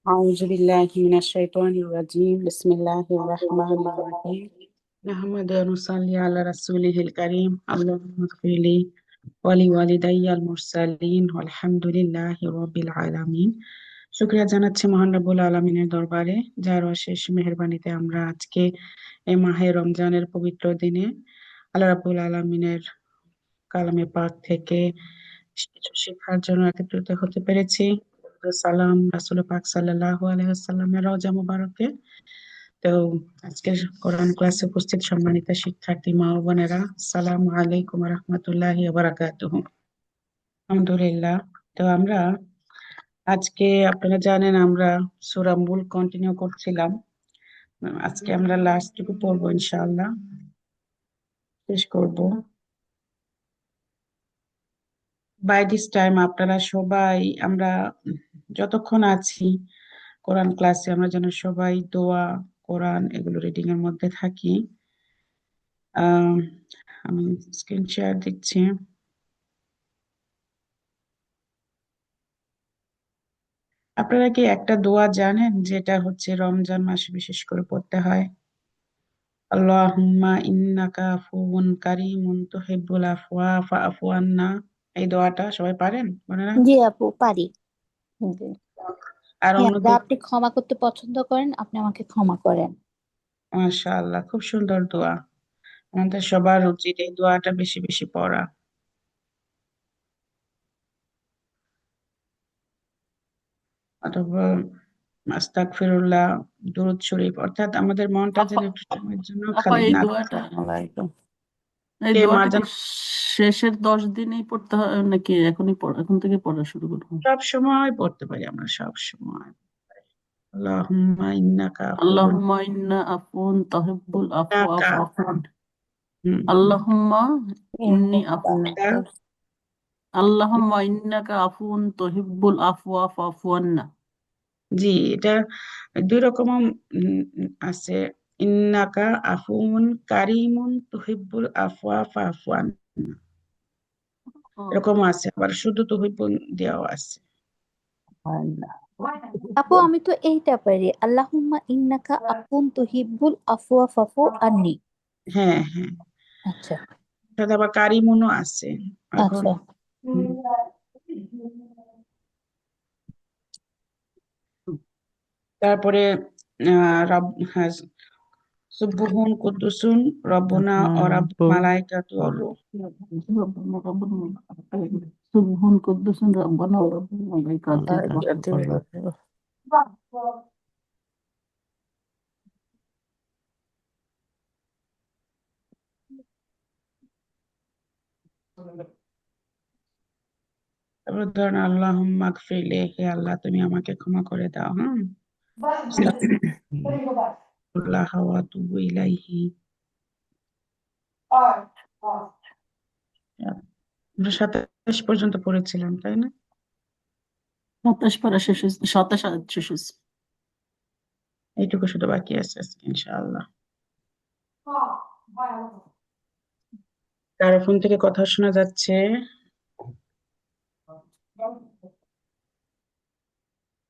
أعوذ بالله من الشيطان الرجيم بسم الله الرحمن الرحيم نحمد ونصلي على رسوله الكريم اللهم اغفر لي ولوالدي المرسلين والحمد لله رب العالمين শুকরিয়া জানাচ্ছি মহান রব্বুল আলমিনের দরবারে যার অশেষ মেহেরবানিতে আমরা আজকে এই মাহে রমজানের পবিত্র দিনে আল্লাহ রাব্বুল আলমিনের কালামে পাক থেকে কিছু শেখার জন্য একত্রিত হতে পেরেছি। সালাম রাসূল পাক সাল্লাল্লাহু আলাইহি ওয়াসাল্লামের রওজা মুবারকে। তো আজকের কোরআন ক্লাসে উপস্থিত সম্মানিত শিক্ষার্থী মা ও বোনেরা, আসসালামু আলাইকুম ওয়া রাহমাতুল্লাহি ওয়া বারাকাতুহু। আলহামদুলিল্লাহ। তো আমরা আজকে, আপনারা জানেন, আমরা সূরা মুলক কন্টিনিউ করছিলাম। আজকে আমরা লাস্ট টুকু পড়বো ইনশাআল্লাহ, শেষ করব। বাই দিস টাইম আপনারা সবাই, আমরা যতক্ষণ আছি কোরআন ক্লাসে, আমরা যেন সবাই দোয়া, কোরআন এগুলো রিডিং এর মধ্যে থাকি। আহ আমি স্ক্রিন শেয়ার দিচ্ছি। আপনারা কি একটা দোয়া জানেন যেটা হচ্ছে রমজান মাসে বিশেষ করে পড়তে হয়? আল্লাহুম্মা ইন্নাকা আফুউন কারীমুন তুহিব্বুল আফওয়া ফাআফু আন্না। এই দোয়াটা সবাই পারেন, মনে না? জি আপু, পারি। জি। আর হ্যাঁ, অন্য আল্লাহ দোয়া? আপনি ক্ষমা করতে পছন্দ করেন, আপনি আমাকে ক্ষমা করেন। মাশাআল্লাহ, খুব সুন্দর দোয়া। আমাদের সবার উচিত এই দোয়াটা বেশি বেশি পড়া। অথবা আস্তাগফিরুল্লাহ, দুরূদ শরীফ, অর্থাৎ আমাদের মনটা যেন আপা একটু সময়ের জন্য আপা খালি এই না দোয়াটা এই কে দোয়াটা কি মারজান। শেষের 10 দিনেই পড়তে হয় নাকি এখন থেকে পড়া শুরু করবো? সব সময় পড়তে পারি আমরা, সব সময়। আল্লাহুম্মা ইন্নাকা আফুউন আল্লাহুম্মা ইন্না আফুন তুহিব্বুল আফওয়া ইন্নাকা ফাআফু আন। হুম, আল্লাহুম্মা ইন্নি আফু ইন্নাকা আল্লাহুম্মা ইন্নাকা আফুন তুহিব্বুল আফওয়া ফাআফু আন্না। জি, এটা দুই রকম আছে। ইন্নাকা আফুউন কারিমুন তুহিব্বুল আফওয়া ফাআফু আন, এরকম আছে, আবার শুধু তুহিব্বুন দেওয়া আছে। আপু, আমি তো এইটা পারি, আল্লাহুম্মা ইন্নাকা আফুন তুহিব্বুল আফওয়া ফাফু আন্নি। হ্যাঁ, হ্যাঁ, আচ্ছা। সাথে আবার কারিমুনও আছে এখন। আচ্ছা। হুম, তারপরে রব, হ্যাঁ, সুবহুন কুদ্দুসুন রব্বুনা ওয়া রাব্বুল মালাইকাতু ওয়ার রূহ। সুবহান কুদ্দুসুন রাব্বানা ওয়া রাব্বুল মালাইকাতি তারপরে ধরেন আল্লাহুম্মা গফিরলি, হে আল্লাহ তুমি আমাকে ক্ষমা করে দাও। হ্যাঁ, আস্তাগফিরুল্লাহ ওয়া আতুবু ইলাইহি। আমরা 27 পর্যন্ত পড়েছিলাম, তাই না? 27 পারা শেষ হয়েছে, 27 আয়াত শেষ হয়েছে। এইটুকু শুধু বাকি আছে আজকে ইনশাআল্লাহ। কারো ফোন থেকে কথা শোনা যাচ্ছে?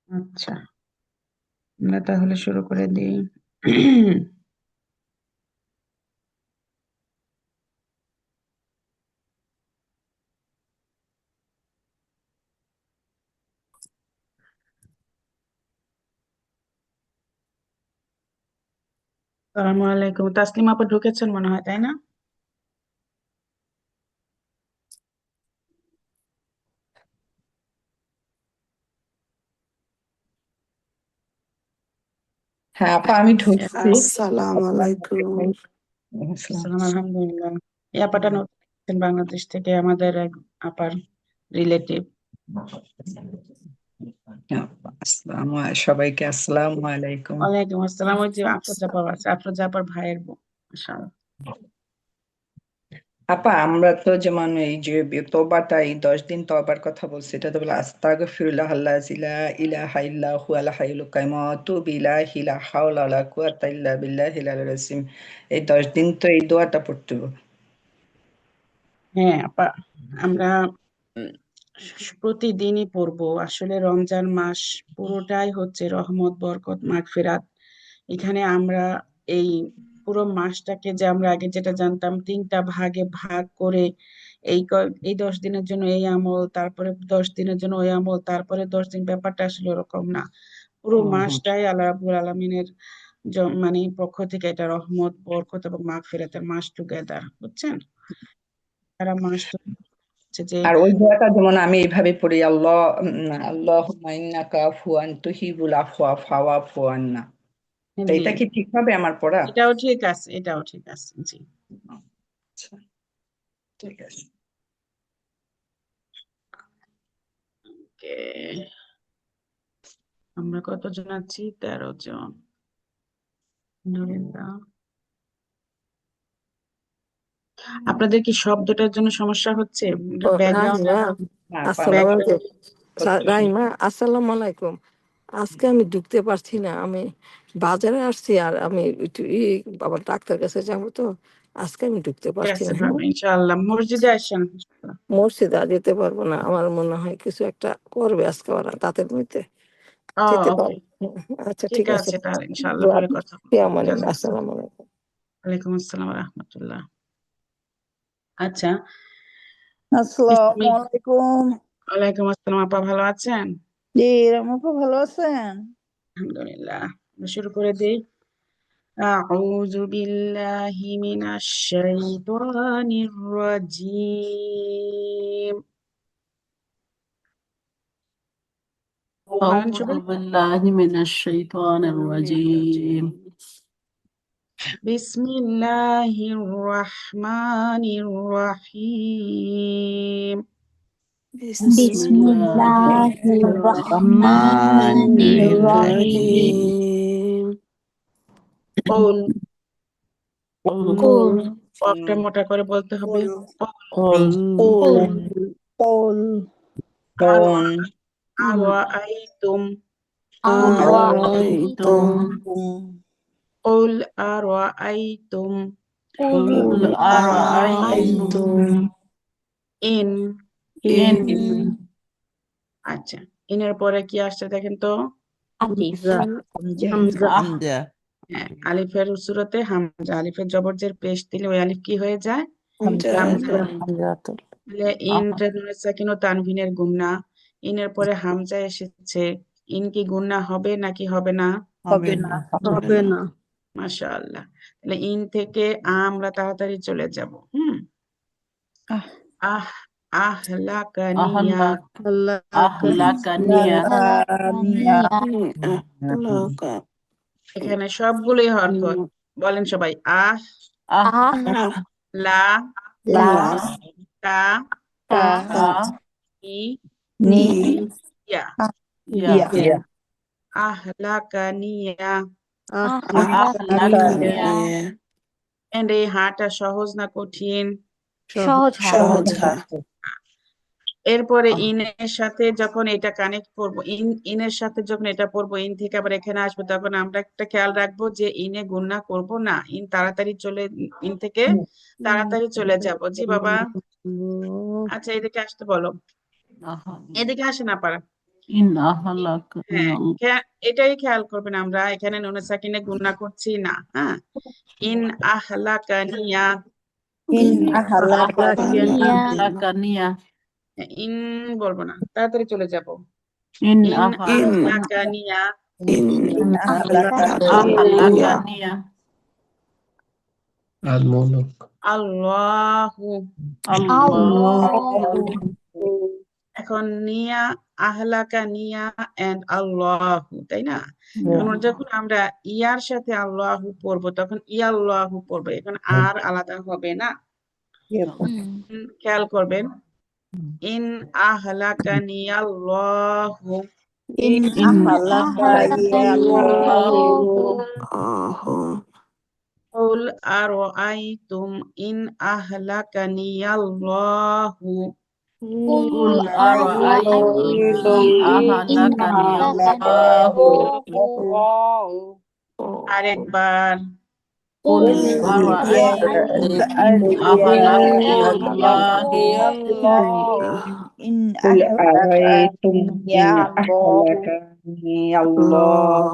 আচ্ছা, আমরা তাহলে শুরু করে দিই। আসসালামু আলাইকুম। তাসলিমা আপু ঢুকেছেন মনে হয়, তাই না? হ্যাঁ আপা, আমি ঢুকছি। আসসালামু আলাইকুম। আসসালাম, আলহামদুলিল্লাহ। এই আপাটা নতুন এসেছেন বাংলাদেশ থেকে, আমাদের এক আপার রিলেটিভ। সবাইকে আসসালামু আলাইকুম। ওয়ালাইকুম আসসালাম। ওই যে আফরোজা আপা আছে, আফরোজা আপার ভাইয়ের বউ। মাশাআল্লাহ। আপা, আমরা তো যেমন এই যে তওবাটা, এই 10 দিন তওবার কথা বলছি, এটা তো বলে আস্তাগফিরুল্লাহ আল্লাযী লা ইলাহা ইল্লা হুয়াল হাইয়ুল কাইয়্যুম ওয়া আতুবু ইলাইহি লা হাওলা ওয়ালা কুওয়াতা ইল্লা বিল্লাহিল আলিয়্যিল আযীম। এই 10 দিন তো এই দোয়াটা পড়তে হবে। হ্যাঁ আপা, আমরা প্রতিদিনই পড়বো। আসলে রমজান মাস পুরোটাই হচ্ছে রহমত, বরকত, মাগফিরাত। এখানে আমরা এই পুরো মাসটাকে, যে আমরা আগে যেটা জানতাম 3টা ভাগে ভাগ করে এই 10 দিনের জন্য এই আমল, তারপরে 10 দিনের জন্য ওই আমল, তারপরে 10 দিন, ব্যাপারটা আসলে ওরকম না। পুরো হুম হুম মাসটাই আল্লাহ রাব্বুল আলামিনের মানে পক্ষ থেকে এটা রহমত, বরকত এবং মাগফিরাতের মাস টুগেদার, বুঝছেন? তারা মাস তো হচ্ছে যে আর ওই দোয়াটা যেমন আমি এইভাবে পড়ি, আল্লাহুম্মা ইন্নাকা আফুয়ান তুহিবুল আফওয়া ফাওয়াফু আন্না। তো জি, এটা কি ঠিক হবে আমার পড়া? এটাও ঠিক আছে, এটাও ঠিক আছে। জি, আচ্ছা, ঠিক আছে। ওকে। আমরা কতজন আছি? 13 জন। আলহামদুলিল্লাহ। আপনাদের কি শব্দটার জন্য সমস্যা হচ্ছে? ব্যাকগ্রাউন্ড রাহিমা হ্যাঁ, আসসালামু পারফেক্ট আলাইকুম। হচ্ছে। রাহিমা আসসালামু আলাইকুম। আজকে আমি ঢুকতে পারছি না, আমি বাজারে আসছি আর আমি একটু বাবার ডাক্তার কাছে যাবো, তো আজকে আমি ঢুকতে ঠিক পারছি আছে, না। হবে ইনশাআল্লাহ। মসজিদে আসেন ইনশাআল্লাহ। মসজিদে আর যেতে পারবো না, আমার মনে হয় কিছু একটা করবে আজকে ওরা দাঁতের মধ্যে, যেতে ওকে, পারবো। আচ্ছা ঠিক ঠিক আছে। আছে, তাহলে ইনশাআল্লাহ দোয়া পরে দিন। কথা ফি বলবো। আমানিল্লাহ। জাযাকাল্লাহ। আসসালামু আলাইকুম। ওয়ালাইকুম আসসালাম ওয়া রাহমাতুল্লাহ। আচ্ছা, আসসালামু বিসমি- আলাইকুম। ওয়ালাইকুম আসসালাম। আপা ভালো আছেন? জি, রামুপা ভালো আছেন? আলহামদুলিল্লাহ। আমরা শুরু করে দেই। أعوذ بالله من الشيطان الرجيم. বলেন أعوذ সবাই। بالله من الشيطان الرجيم بسم الله الرحمن الرحيم. بسم الله الرحمن الرحيم বিসমিল্লাহির قل قل কুল কফটা মোটা করে বলতে হবে। قل কুল قل আর কোন আরাইতুম আরাইতুম أرأيتم قل আরাইতুম قل কুল أرأيتم আরাইতুম ইন। إن ইন আচ্ছা, ইনের পরে কি আসছে দেখেন তো? আলিফ حمزة حمزة হ্যাঁ, আলিফের সূরতে হামজা, আলিফের জবর জের পেশ দিলে ওই আলিফ কি হয়ে যায়? حمزة হামজা। حمزة তাহলে ইনটা নুন সাকিন ও তানভিনের গুণনা। ইনের পরে হামজা এসেছে, ইন কি গুণনা হবে নাকি হবে না? ربنا হবে না। মাশাআল্লাহ। তাহলে ইন থেকে আমরা তাড়াতাড়ি চলে যাব। أه আহ আহলাকানিয়া। أهلكني لكانية লাকা এখানে সবগুলোই হরফ। বলেন সবাই। আহ আহ লা لا লা কা كا ই ني ইয়া। يا ইয়া আহলাকানিয়া। أهلكني لكانية এন্ড এই হাটা সহজ না কঠিন? সহজ হা সহজ হা। এরপরে ইনের সাথে যখন এটা কানেক্ট করব, ইনের সাথে যখন এটা পড়বো, ইন থেকে আবার এখানে আসবে, তখন আমরা একটা খেয়াল রাখবো যে ইনে গুণনা করব না, ইন থেকে তাড়াতাড়ি চলে যাব। জি বাবা। আচ্ছা, এদিকে আসতে বলো। এদিকে আসে না পারা। إن أهلكني হ্যাঁ, এটাই খেয়াল করবেন, আমরা এখানে নুন সাকিনে গুণনা করছি না। হ্যাঁ, ইন আহলাকানিয়া। إن লাকানিয়া أهلكني ইন বলবো না, তাড়াতাড়ি চলে যাব। إن ইন ইন আহলাকানিয়া ইন إن লাকানিয়া أهلكني আল্লাহু। الله এখন নিয়া, আহলাকা নিয়া এন্ড আল্লাহু, তাই না? এখন যখন আমরা ইয়ার সাথে আল্লাহু পড়বো, তখন ইয়াল্লাহু পড়বো, এখন আর আলাদা হবে না। খেয়াল করবেন। ইন আহলাকা নিয়াল্লাহু إن إن أهلك يا الله আহ قل أرأيتم إن أهلكني الله قل أرأيتم إن إن أهلكني أهلك الله আরেকবার। قل قل أرأيتم إن أرأيتم أهلكني الله إن قل أرأيتم يا إن الله أهلكني الله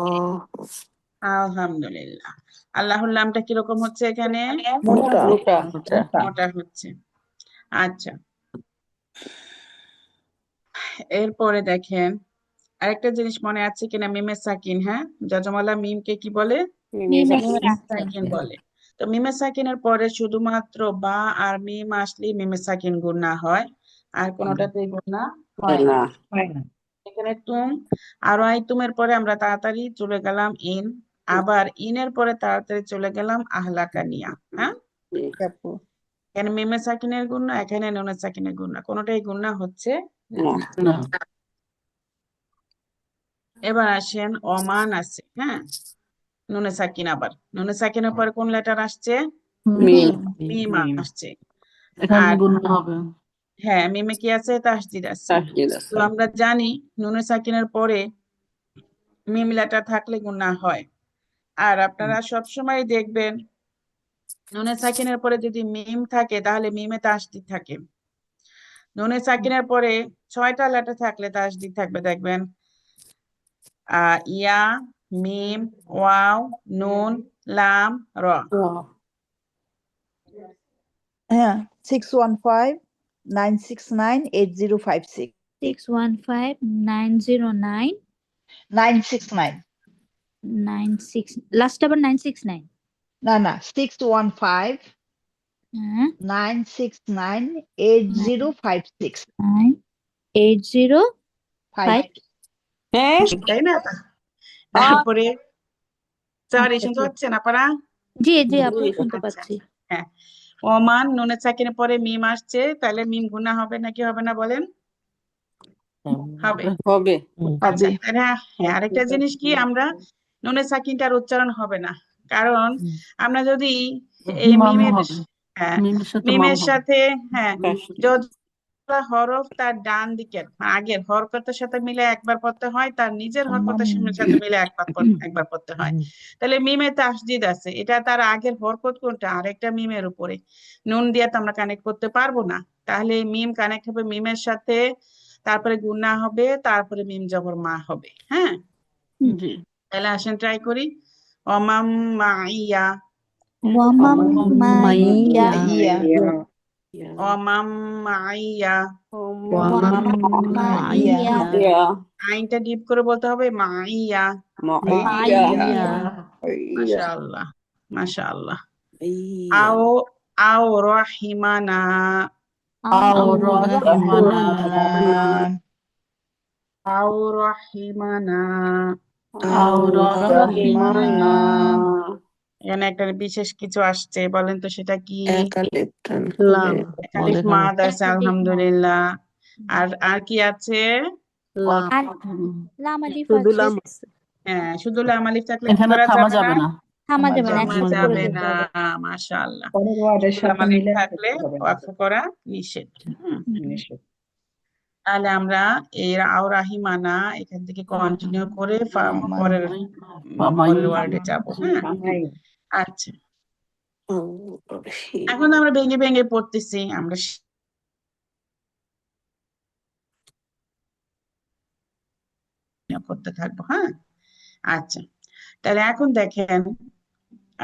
আলহামদুলিল্লাহ। আল্লাহর নামটা কিরকম হচ্ছে এখানে? মোটা মোটা মোটা হচ্ছে। আচ্ছা, এরপরে দেখেন আরেকটা জিনিস মনে আছে কিনা, মিমে সাকিন। হ্যাঁ, যজমালা মিমকে কি বলে? মিমে মিমে সাকিন। সাকিন বলে। তো মিমে সাকিনের পরে শুধুমাত্র বা আর মিম আসলেই মিমে সাকিন গুণা হয়, আর কোনোটাতেই গুণা হয় না। এখানে তুম আর আই তুমের পরে আমরা তাড়াতাড়ি চলে গেলাম ইন, আবার ইনের পরে তাড়াতাড়ি চলে গেলাম আহলাকানিয়া। হ্যাঁ, আপু এখানে মিমে সাকিনের গুণা, এখানে নুনে সাকিনের গুণা, কোনোটাই গুণা হচ্ছে না। না এবার আসেন ওমান আছে। হ্যাঁ, নুনে সাকিন, আবার নুনে সাকিনের পরে কোন লেটার আসছে? মিম। মিম আসছে। এখানে আর গুণ হবে। হ্যাঁ, মিমে কি আছে? তাসদিদ আছে। তো আমরা জানি নুনে সাকিনের পরে মিম লেটার থাকলে গুণা হয়। আর আপনারা সবসময় দেখবেন নুনে সাকিনের পরে যদি মিম থাকে তাহলে মিমে তাসদিদ থাকে। নুনে সাকিনের পরে 6টা লেটার থাকলে তাসদিদ থাকবে, দেখবেন ইয়া, মিম, ওয়াও, নুন, লাম, র। হ্যাঁ 615-969-8056 615-909-96, 969 লাস্ট আবার 969। না 615 হ্যাঁ, 969-8056 98056। তাই না? তারপরে সরি, আচ্ছা, শুনতে পাচ্ছেন আপনারা? জি জি আপু শুনতে আচ্ছা, পাচ্ছি। হ্যাঁ, ওমান নুনে সাকিনের পরে মিম আসছে, তাহলে মিম গুণা হবে নাকি হবে না বলেন? হবে। আচ্ছা, তাহলে হ্যাঁ, আরেকটা জিনিস কি, আমরা নুনে সাকিনটার উচ্চারণ হবে না, কারণ আমরা যদি এই মাম মিমের হবে, হ্যাঁ মিমের সাথে মাম মিমের হবে। সাথে হ্যাঁ যতগুলা হরফ তার ডান দিকের আগের হরকতের সাথে মিলে একবার পড়তে হয়, তার নিজের হরকতের সাথে মিলে একবার পড়তে হয়। তাহলে মিমে তাসদিদ আছে, এটা তার আগের হরকত কোনটা, আরেকটা মিমের উপরে নুন দিয়ে তো আমরা কানেক্ট করতে পারবো না। তাহলে মিম কানেক্ট হবে মিমের সাথে, তারপরে গুণা হবে, তারপরে মিম জবর মা হবে। হ্যাঁ, জি। তাহলে আসেন ট্রাই করি। অমাম মাইয়া, ওয়ামাম মাইয়া, অমাম মাইয়া। ওয়ামাম মাইয়া, আইনটা ডিপ করে বলতে হবে, মাইয়া। মাইয়া, মাশাআল্লাহ, মাশাআল্লাহ। আও আও রহিমানা, আও রহিমানা, আও রহিমানা। আও রহিমানা। এখানে একটা বিশেষ কিছু আসছে, বলেন তো সেটা কি? লাম আলিফ মাদ আছে, আলহামদুলিল্লাহ। আর কি আছে? আর লাম আলিফ শুধু আছে, লাম আছে। হ্যাঁ, শুধু লাম আলিফ থাকলে কি এখানে করা থামা যাবে যাবে না? না। থামা যাবে না, থামা একসাথে করে যাবে যেতে না। হবে। মাশাআল্লাহ। পরের ওয়ার্ডের শুধু লাম সাথে আলিফ মিলে থাকলে হবে না। ওয়াকফ করা নিষেধ। হুম, নিষেধ। তাহলে আমরা এই আও রাহিমানা এখান থেকে কন্টিনিউ করে পরের ওয়ার্ডে যাব। হ্যাঁ, আচ্ছা, এখন আমরা ভেঙে ভেঙে পড়তেছি, আমরা করতে থাকবো। হ্যাঁ, আচ্ছা, তাহলে এখন দেখেন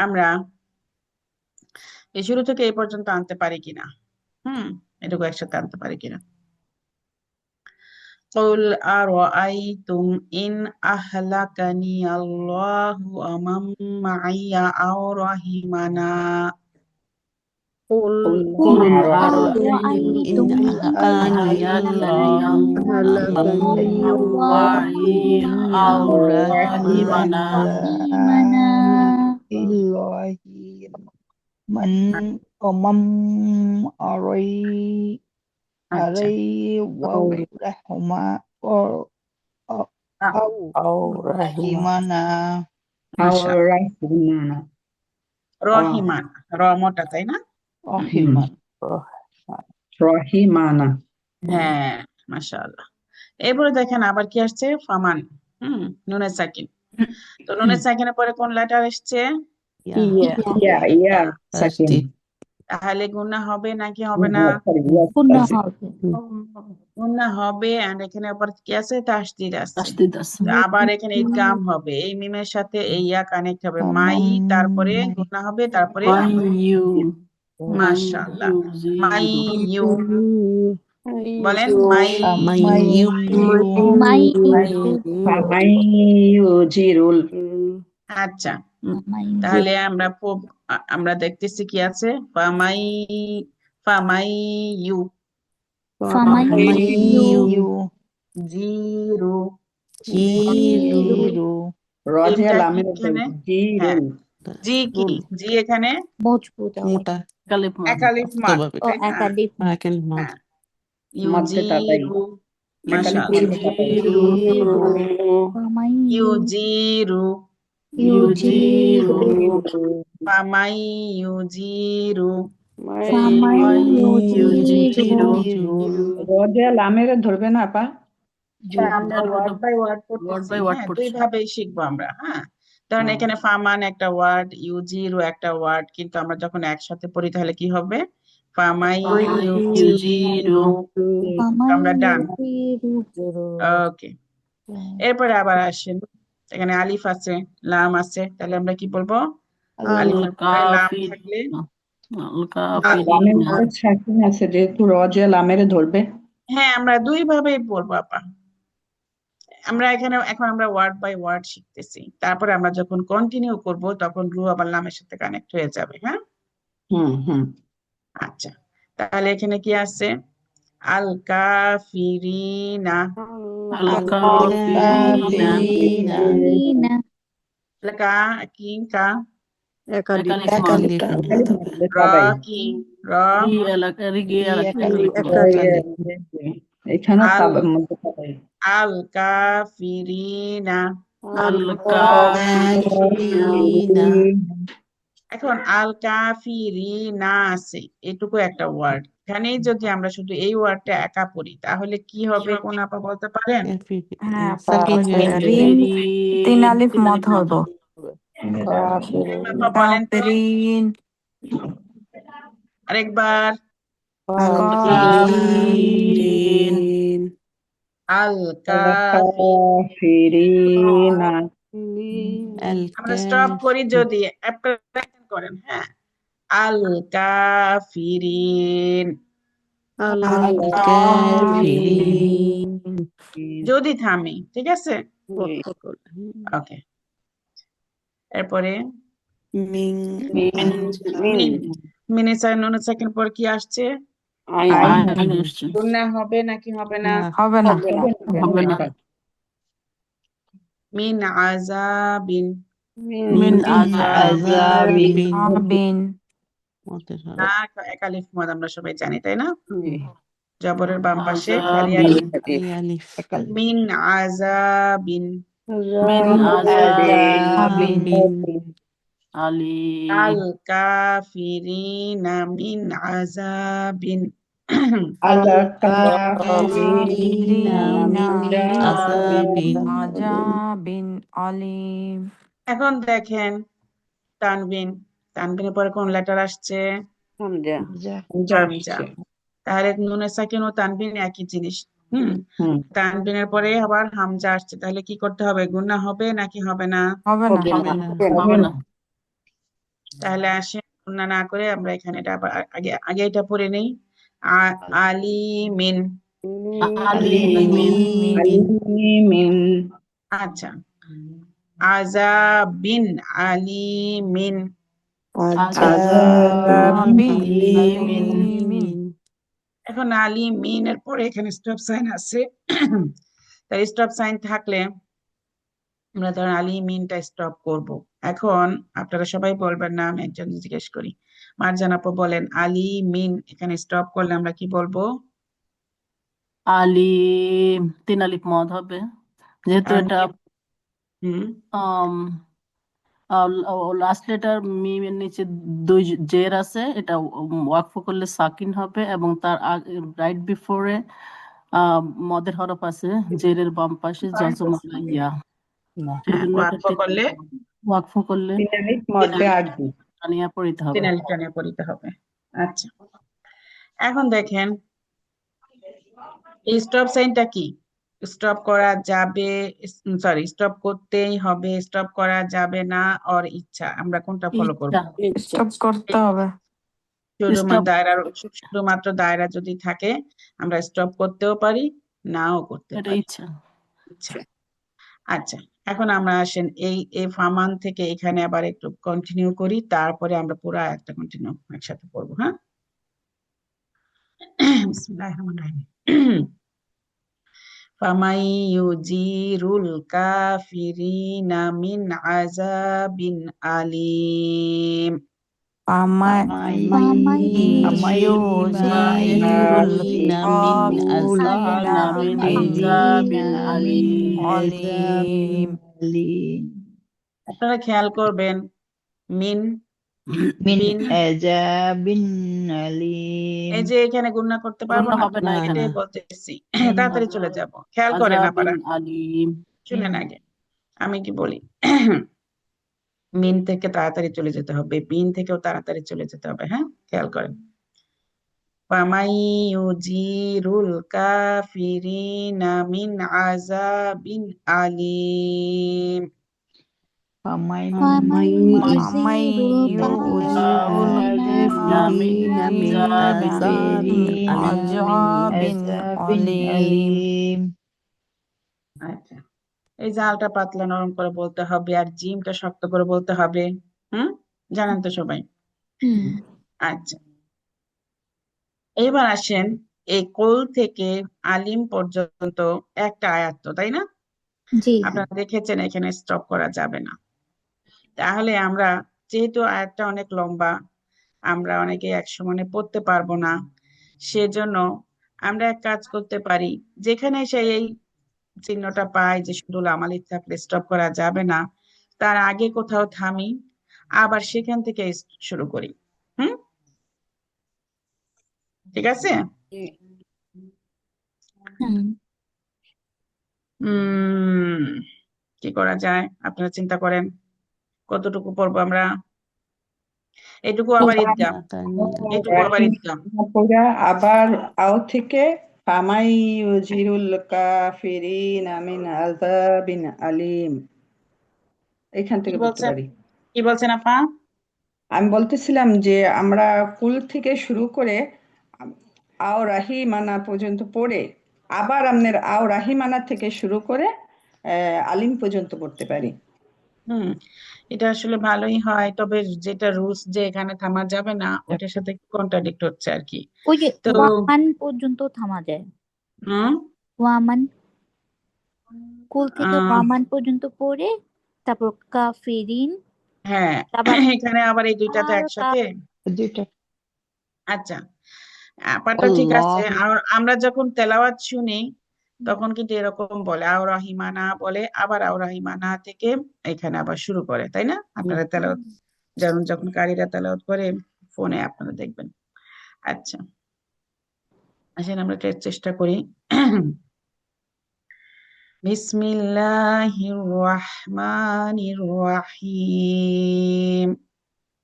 আমরা এই শুরু থেকে এই পর্যন্ত আনতে পারি কিনা। এটুকু একসাথে আনতে পারি কিনা। قل أرأيتم إن أهلكني الله ومن معي أو رحمنا. قل قل أرأيتم أرأيتم إن أهلكني الله أو رحمنا من أمم আচ্ছা, ورحمة أو رحمنا মাশাআল্লাহ। রহিমান, রমটা তাই না? رحمنا রহিমানা। হ্যাঁ, মাশাআল্লাহ। এরপরে দেখেন আবার কি আসছে, ফামান। নুনে সাকিন। তো নুনে সাকিনের পরে কোন লেটার এসছে? ইয়া ইয়া ইয়া সাকিন tashdid তাহলে গুনাহ হবে নাকি হবে না? সরি ইয়া গুনাহ আছে হবে। গুনাহ হবে, and এখানে আবার কি আছে? তাসদিদ আছে। তাসদিদ আছে। তো আবার এখানে ইদগাম হবে, এই মিমের সাথে এই ইয়া কানেক্ট হবে, মাই তারপরে গুনাহ হবে, তারপরে মাইয়ু মাশাআল্লাহ, মাই মাইয়ুজিরু ইউ বলেন, মাই মাইয়ু মাই ফামাই ইউজিরুল আচ্ছা, মাই তাহলে আমরা দেখতেছি কি আছে, ফামাই ফামাই ইউ ফামাই মাইয়ু জিরু, জিরু রজে এটা কি লামের এখানে? হ্যাঁ, জিরুল জি কি? জি এখানে মজবুত মোটা কালিফ মাদ একালিফ মাদ, স্বাভাবিক ও তাই না? একাধিক হ্যাঁ, মধ্যেটা তাই ইউজিরু, একালিফ মাশাআল্লাহ, মধ্যটা তাই ইউজিরু ফামাই ইউজিরু, ইউজিরু ফামাই ইউজিরু, ফামাই ইউজিরু ইউজিরু রজে লামের ধরবে না আপা আমরা ওয়ার্ড বাই ওয়ার্ড পড়তেছি, বাই ওয়ার্ড হ্যাঁ, পড়ছি। দুই ভাবেই শিখবো আমরা। হ্যাঁ, কারণ এখানে ফামান একটা ওয়ার্ড, ইউজিরু একটা ওয়ার্ড, কিন্তু আমরা যখন একসাথে পড়ি তাহলে কি হবে? ফামাই ইউজিরু। ফামাই আমরা ডান। ইউজিরু ওকে, এরপরে আবার আসেন, এখানে আলিফ আছে, লাম আছে, তাহলে আমরা কি বলবো? আলিফের পরে লাম থাকলে লামের পরে সাকিন আছে, যেহেতু রজে লামের ধরবে হ্যাঁ, আমরা দুই ভাবেই বলবো আপা। আমরা এখন আমরা ওয়ার্ড বাই ওয়ার্ড শিখতেছি, তারপরে আমরা যখন কন্টিনিউ করব তখন রু আবার লামের সাথে কানেক্ট হয়ে যাবে। হ্যাঁ, হুম আচ্ছা, তাহলে এখানে কি আছে? আল কাফিরিনা, আল কাফিরিনা না কা কি কা, একালিফ মাদ একালিফ র কি র, এখানে আল মধ্যটা তাই আল কাফিরিনা। আল কাফিরিনা এখন আল কাফিরিনা আছে, এটুকু একটা ওয়ার্ড। এখানেই যদি আমরা শুধু এই ওয়ার্ডটা একা পড়ি তাহলে কি হবে, কোন আপা বলতে পারেন? হ্যাঁ রিন তিন আলিফ মদ হবো আপা বলেন তো কাফিরিন আরেকবার। কাফিরিন আল কাফিরিনা আমরা স্টপ করি যদি, অ্যাপ্লাই করেন। হ্যাঁ, আল কাফিরিন, যদি থামি, ঠিক আছে। ওকে, এরপরে মিনিট সেকেন্ড পর কি আসছে? গুনাহ হবে নাকি হবে না? হবে না হবে না। মিন আযাবিন, মিন আযাবিন আবিন না একালিফ মদ আমরা সবাই জানি, তাই না? জবরের বাম পাশে খালি আলিফ। মিন আযাবিন, মিন আযাবিন আল আলিম কাফিরিনা মিন আযাবিন আলা কাফিরিনা আযাবিন আযাবিন আলিম। এখন দেখেন তানবিনের পরে কোন লেটার আসছে? হামজা। তাহলে নুনে সাকিন ও তানবিন একই জিনিস। তানবিনের পরে আবার হামজা আসছে, তাহলে কি করতে হবে? গুনাহ হবে নাকি হবে না? হবে না হবে না। তাহলে আসে গুনাহ না করে আমরা এখানে এটা আবার আগে এটা পড়ে নেই। আলিমিন, আলিমিন আচ্ছা, আযাবিন আলিমিন, আলিমিন এখন আলিমিনের পরে এখানে স্টপ সাইন আছে, তাই স্টপ সাইন থাকলে আমরা ধরেন আলিমিনটা স্টপ করব। এখন আপনারা সবাই বলবেন না, আমি একজন জিজ্ঞেস করি। মারজান আপু বলেন, আলিমিন এখানে স্টপ করলে আমরা কি বলবো? আলিম তিন আলিফ মদ হবে, যেহেতু এটা লাস্ট লেটার মিমের নিচে দুই জের আছে, এটা ওয়াকফ করলে সাকিন হবে, এবং তার রাইট বিফোরে মদের হরফ আছে জেরের বাম পাশে জজম ইয়া, ওয়াকফ করলে ওয়াকফ করলে তিন আলিফ মধ্যে আর জি। টানিয়া পড়িতে হবে। 3 আলিফ টানিয়া পড়িতে হবে। আচ্ছা, এখন দেখেন এই স্টপ সাইনটা কি? স্টপ করা যাবে, সরি, স্টপ করতেই হবে, স্টপ করা যাবে না, অর ইচ্ছা, আমরা কোনটা ফলো করব? ইচ্ছা, স্টপ করতে হবে। স্টপ শুধুমাত্র দায়রা যদি থাকে আমরা স্টপ করতেও পারি, নাও করতে এটা পারি। ইচ্ছা। আচ্ছা, আচ্ছা, এখন আমরা আসেন এই ফামান থেকে এখানে আবার একটু কন্টিনিউ করি, তারপরে আমরা পুরো একটা কন্টিনিউ একসাথে পড়বো। হ্যাঁ, বিসমিল্লাহির রহমানির রহিম। ফামান ইউজিরুল কাফিরিনা মিন আযাবিন আলীম। পামাই পামাই ইউজিরুল কাফিরিনা মিন আযাবিন আলীম। আপনারা খেয়াল করবেন মিন মিন বিন, আযাবিন আলীম। এই যে এখানে গুণনা করতে পারবো গুণনা না, হবে না এখানে। এটাই বলতেছি। তাড়াতাড়ি চলে যাব, খেয়াল করেন আপনারা, আযাবিন আলীম। শুনেন আগে আমি কি বলি। মিন থেকে তাড়াতাড়ি চলে যেতে হবে, বিন থেকেও তাড়াতাড়ি চলে যেতে হবে। হ্যাঁ, খেয়াল করেন। ফামান ইউজিরুল কাফিরিনা মিন আযাবিন আলীম। ফামাই পামাই পামাই ইউজিরুল ইউজিরুল কাফিরিনা মিন আযাবিন আলীম। আচ্ছা, এই জালটা পাতলা নরম করে বলতে হবে, আর জিমটা শক্ত করে বলতে হবে। জানেন তো সবাই? আচ্ছা, এবার আসেন এই কোল থেকে আলিম পর্যন্ত একটা আয়াত, তো তাই না? জি আপনারা দেখেছেন এখানে স্টপ করা যাবে না। তাহলে আমরা, যেহেতু আয়াতটা অনেক লম্বা, আমরা অনেকে এক সমানে পড়তে পারবো না, সেজন্য আমরা এক কাজ করতে পারি, যেখানে সেই এই চিহ্নটা পাই যে শুধু লাম আলিফ থাকলে স্টপ করা যাবে না, তার আগে কোথাও থামি, আবার সেখান থেকে শুরু করি। ঠিক আছে? কি করা যায় আপনারা চিন্তা করেন, কতটুকু পড়বো আমরা? এটুকু আবার ঈদগাম, এটুকু আবার ঈদগাম। পুরা আবার আও থেকে ফামাই ইউজিরুল কাফিরিনা মিন আযাবিন আলীম, এখান থেকে পড়তে পারি। কি বলছেন আপা? আমি বলতেছিলাম যে আমরা কুল থেকে শুরু করে আও রাহিমানা পর্যন্ত পড়ে আবার আপনার আও রাহিমানা থেকে শুরু করে আলিম পর্যন্ত পড়তে পারি। এটা আসলে ভালোই হয়, তবে যেটা রুলস যে এখানে থামা যাবে না, ওটার সাথে কন্ট্রাডিক্ট হচ্ছে আর কি। ওই যে তো ওয়ামান পর্যন্ত থামা যায়। ওয়ামান, কুল থেকে ওয়ামান পর্যন্ত পড়ে তারপর কাফিরিন, হ্যাঁ, আবার এখানে আবার এই দুইটা তো আর একসাথে। দুইটা আচ্ছা, ব্যাপারটা ঠিক আছে। আর আমরা যখন তেলাওয়াত শুনি তখন কিন্তু এরকম বলে, আও রাহিমানা বলে, আবার আও রাহিমানা থেকে এখানে আবার শুরু করে, তাই না? আপনারা তেলাওয়াত যখন কারীরা তেলাওয়াত করে ফোনে আপনারা দেখবেন। আচ্ছা, আসেন আমরা চেষ্টা করি। বিসমিল্লাহির রহমানির রহিম।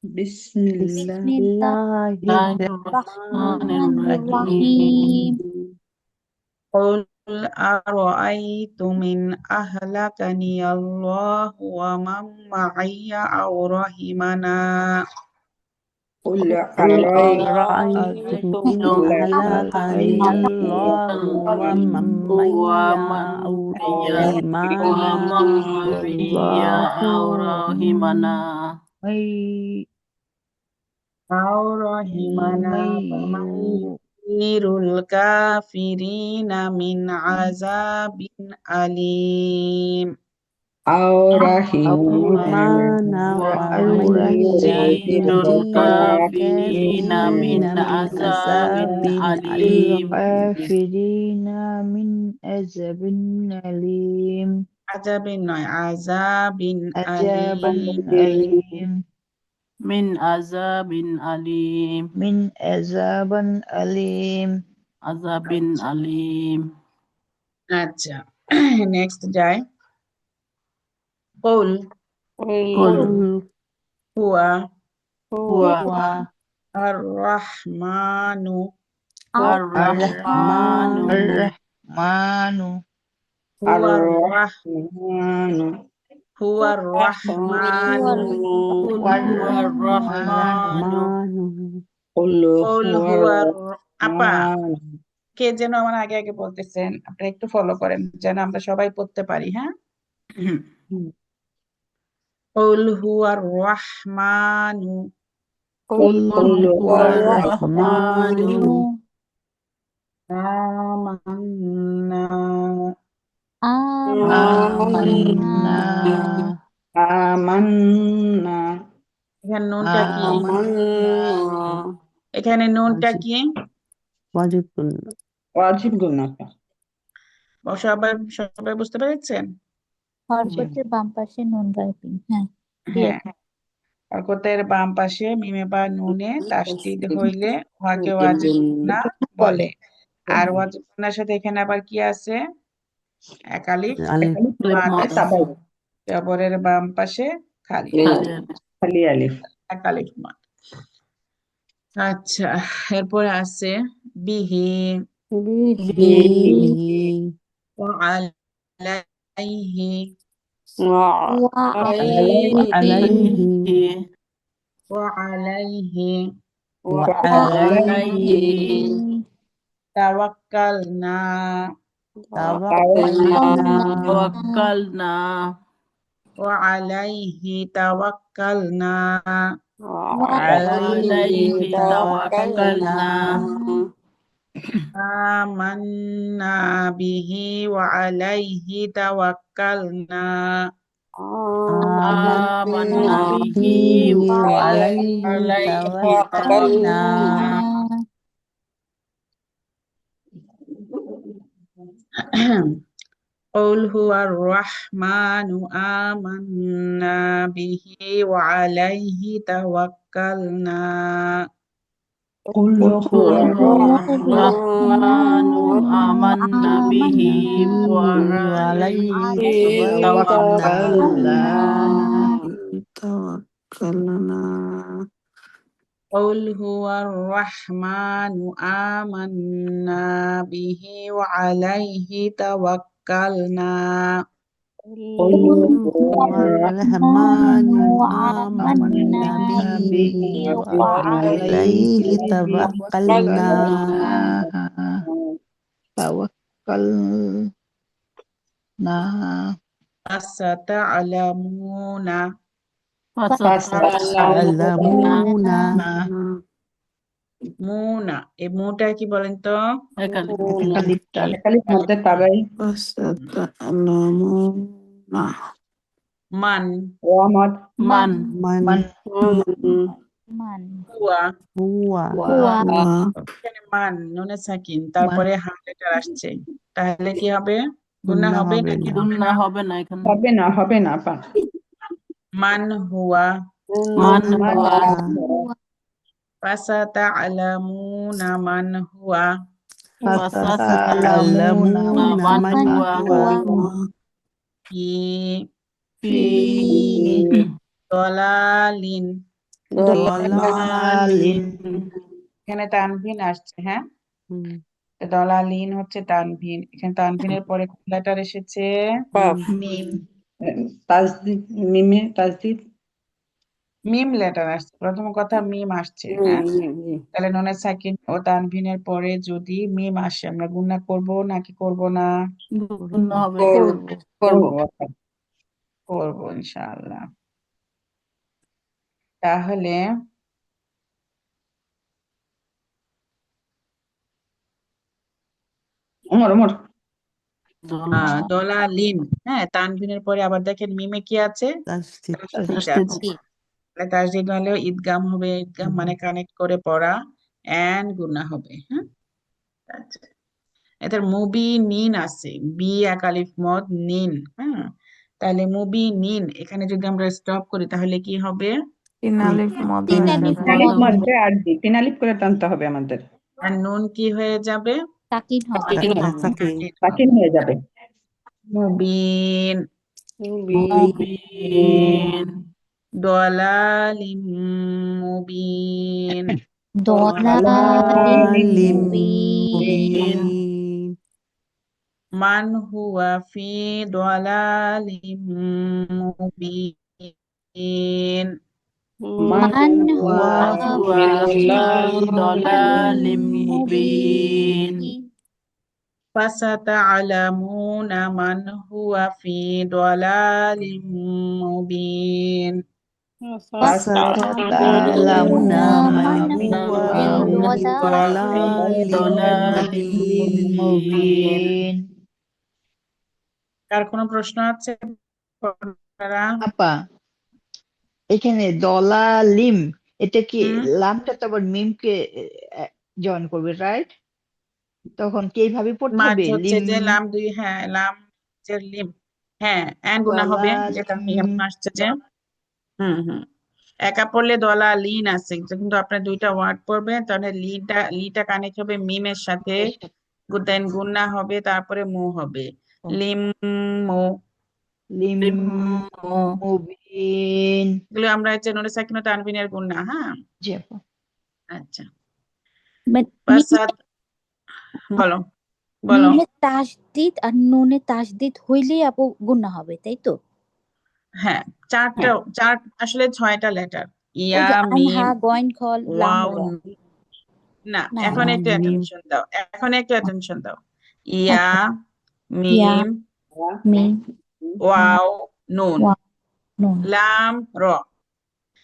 বিসমিল্লাহির রহমানির রহিম। قل أرأيتم إن أهلكني الله ومن معي أو رحمنا. قل أرأيتم إن أهلكني الله ومن أو رحمنا فمن يجير الكافرين من عذاب أليم. أو رحمنا فمن يجير الكافرين من عذاب أليم. عذاب নয়, আযাবিন আলীম। মিন আযাবিন আলীম। মিন আযাবিন আলীম। আযাবিন আলীম। আচ্ছা, নেক্সট যায়। কৌল, قل هو هو الرحمن الرحمن الرحمن هو الرحمن هو الرحمن قل هو الرحمن قل قل هو هو আপা الرحمن কে যেন আমার আগে আগে বলতেছেন, আপনারা একটু ফলো করেন যেন আমরা সবাই পড়তে পারি। হ্যাঁ, قل هو الرحمن قل قل هو هو الرحمن آمنا آمنا آمنا এখানে নুনটা কি? آمنا এখানে নুনটা কি? ওয়াজিব গুণা সবাই সবাই বুঝতে পেরেছেন? হরকতের বাম পাশে নুন রাখবেন। হ্যাঁ, হ্যাঁ, হরকতের বাম পাশে মিমে বা নুনে তাসদিদ হইলে উহাকে ওয়াজিব গুণা বলে। আর ওয়াজিব গুণার সাথে এখানে আবার কি আছে? এক আলিফ মাদ আছে। সাবাই জবরের বাম পাশে খালি খালি আলিফ এক আলিফ মাদ। আচ্ছা, এরপরে আছে বিহি আলাইহি وعليه توكلنا توكلنا وعليه توكلنا عليه توكلنا آمنا به وعليه توكلنا آمنا به وعليه توكلنا قل هو الرحمن آمنا به وعليه توكلنا قل هو الرحمن آمنا به وعليه توكلنا توكلنا قل هو الرحمن آمنا به وعليه توكلنا قل هو الرحمن آمنا به وعليه توكلنا فستعلمون فتعلمون মুনা, এই মুটা কি বলেন তো? একালিফ মধ্যে তাবাই মান ওয়ামদ من হুয়া, এখানে মান নুনে সাকিন তারপরে হা লেটার আসছে, তাহলে কি হবে? গুণা হবে নাকি হবে গুণা না? হবে না এখানে হবে না পা মান হুয়া মান ফাসাতা'লামুনা মান হুয়া فستعلمون من هو ফি في দলালিন। ضلال এখানে তানভিন আসছে। হ্যাঁ, দলালিন হচ্ছে তানভিন। এখানে তানভিনের পরে কোন লেটার এসেছে? মিম তাজদিদ মিমে তাজদিদ মিম লেটার আসছে, প্রথম কথা মিম আসছে। হ্যাঁ, তাহলে নুনে সাকিন ও তানভিনের পরে যদি মিম আসে আমরা গুণা করব নাকি করব না? গুণা হবে করব ইনশাআল্লাহ। তাহলে ওমর দলালিন। হ্যাঁ, তানভিনের পরে আবার দেখেন মিমে কি আছে? তাসদীদ আছে। তাহলে তাসদীদ হলেও ঈদগাম হবে, ঈদগাম মানে কানেক্ট করে পড়া, এন্ড গুণা হবে। হ্যাঁ, আচ্ছা, এদের মুবি নিন আছে, বি এক আলিফ মদ নিন। হ্যাঁ, তাহলে মুবি নিন এখানে যদি আমরা স্টপ করি তাহলে কি হবে? আলিফ মধ্যে আর দি তিন আলিফ করে টানতে হবে আমাদের, আর নুন কি হয়ে যাবে? সাকিন হবে। সাকিন হয়ে যাবে। মুবিন মুবিন দলালিম মুবিন দলালিম ضلال মুবিন مبين মান হুয়া ফি দলালিম মুবিন মান হুয়া হুয়া ফি ফি দালালিম মুবিন মুবিন فستعلمون من هو في ضلال مبين فستعلمون فستعلمون من من هو هو في في ضلال ضلال দালালিম مبين মুবিন কার কোনো প্রশ্ন আছে আপনারা? আপা এখানে দলালিম, এটা কি হুম লামটা তো আবার মিমকে জয়েন করবে, রাইট? তখন কি এইভাবে পড়তে মাঝ হবে? হচ্ছে লিম যে লাম দুই, হ্যাঁ লাম যে লিম, হ্যাঁ এন্ড গুণা হবে, যেটা দলালিম। আসছে যে হুম একা পড়লে দলা লিন আছে, কিন্তু আপনার দুইটা ওয়ার্ড পড়বে, তাহলে লিটা কানেক্ট হবে মিমের সাথে, দেন গুণা হবে, তারপরে মু হবে, লিম মু। লিম মুবিন। এগুলো আমরা হচ্ছে নুনে সাকিন ও তানবিনের গুণা। হ্যাঁ, জি আপা। আচ্ছা। মিমে ফাসাদ, বলো বলো। মিমে তাসদিদ আর নুনে তাসদিদ হইলেই আপু গুণা হবে, তাই তো? হ্যাঁ, হ্যাঁ, চার আসলে 6টা লেটার, ওই ইয়া যে আইন হা মিম গয়েন খল লাম ওয়াও র। না, না এখন না একটু মিম অ্যাটেনশন দাও, এখন একটু অ্যাটেনশন দাও। ইয়া আচ্ছা, ইয়া মিম মিম ওয়াও নুন ওয়া নুন লাম র।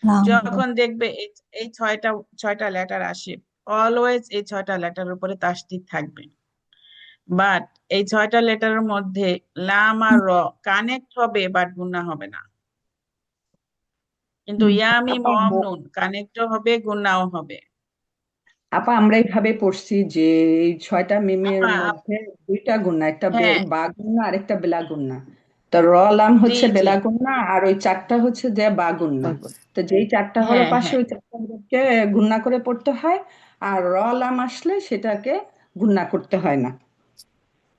লাম র। যখন দেখবে এই ছয়টা লেটার আসে, অলওয়েজ এই 6টা লেটার উপরে তাসদিদ থাকবে, বাট এই 6টা লেটারের মধ্যে লাম আর র কানেক্ট হবে, বাট গুণা হবে না। কিন্তু ইয়া মিম আপা ওয়াও নুন কানেক্টও হবে, গুণাও হবে। আপা আমরা এইভাবে পড়ছি যে এই 6টা মিমের আপা মধ্যে 2টা গুণা, একটা হ্যাঁ, বা গুণা আর একটা বেলা গুণা। তো র লাম জি হচ্ছে জি বেলা গুণা, আর ওই 4টা হচ্ছে যে বা গুণা। তো যেই 4টা হ্যাঁ হরফ আসে হ্যাঁ ওই 4টা হরফকে গুণা করে পড়তে হয়, আর র লাম আসলে সেটাকে গুণা করতে হয় না।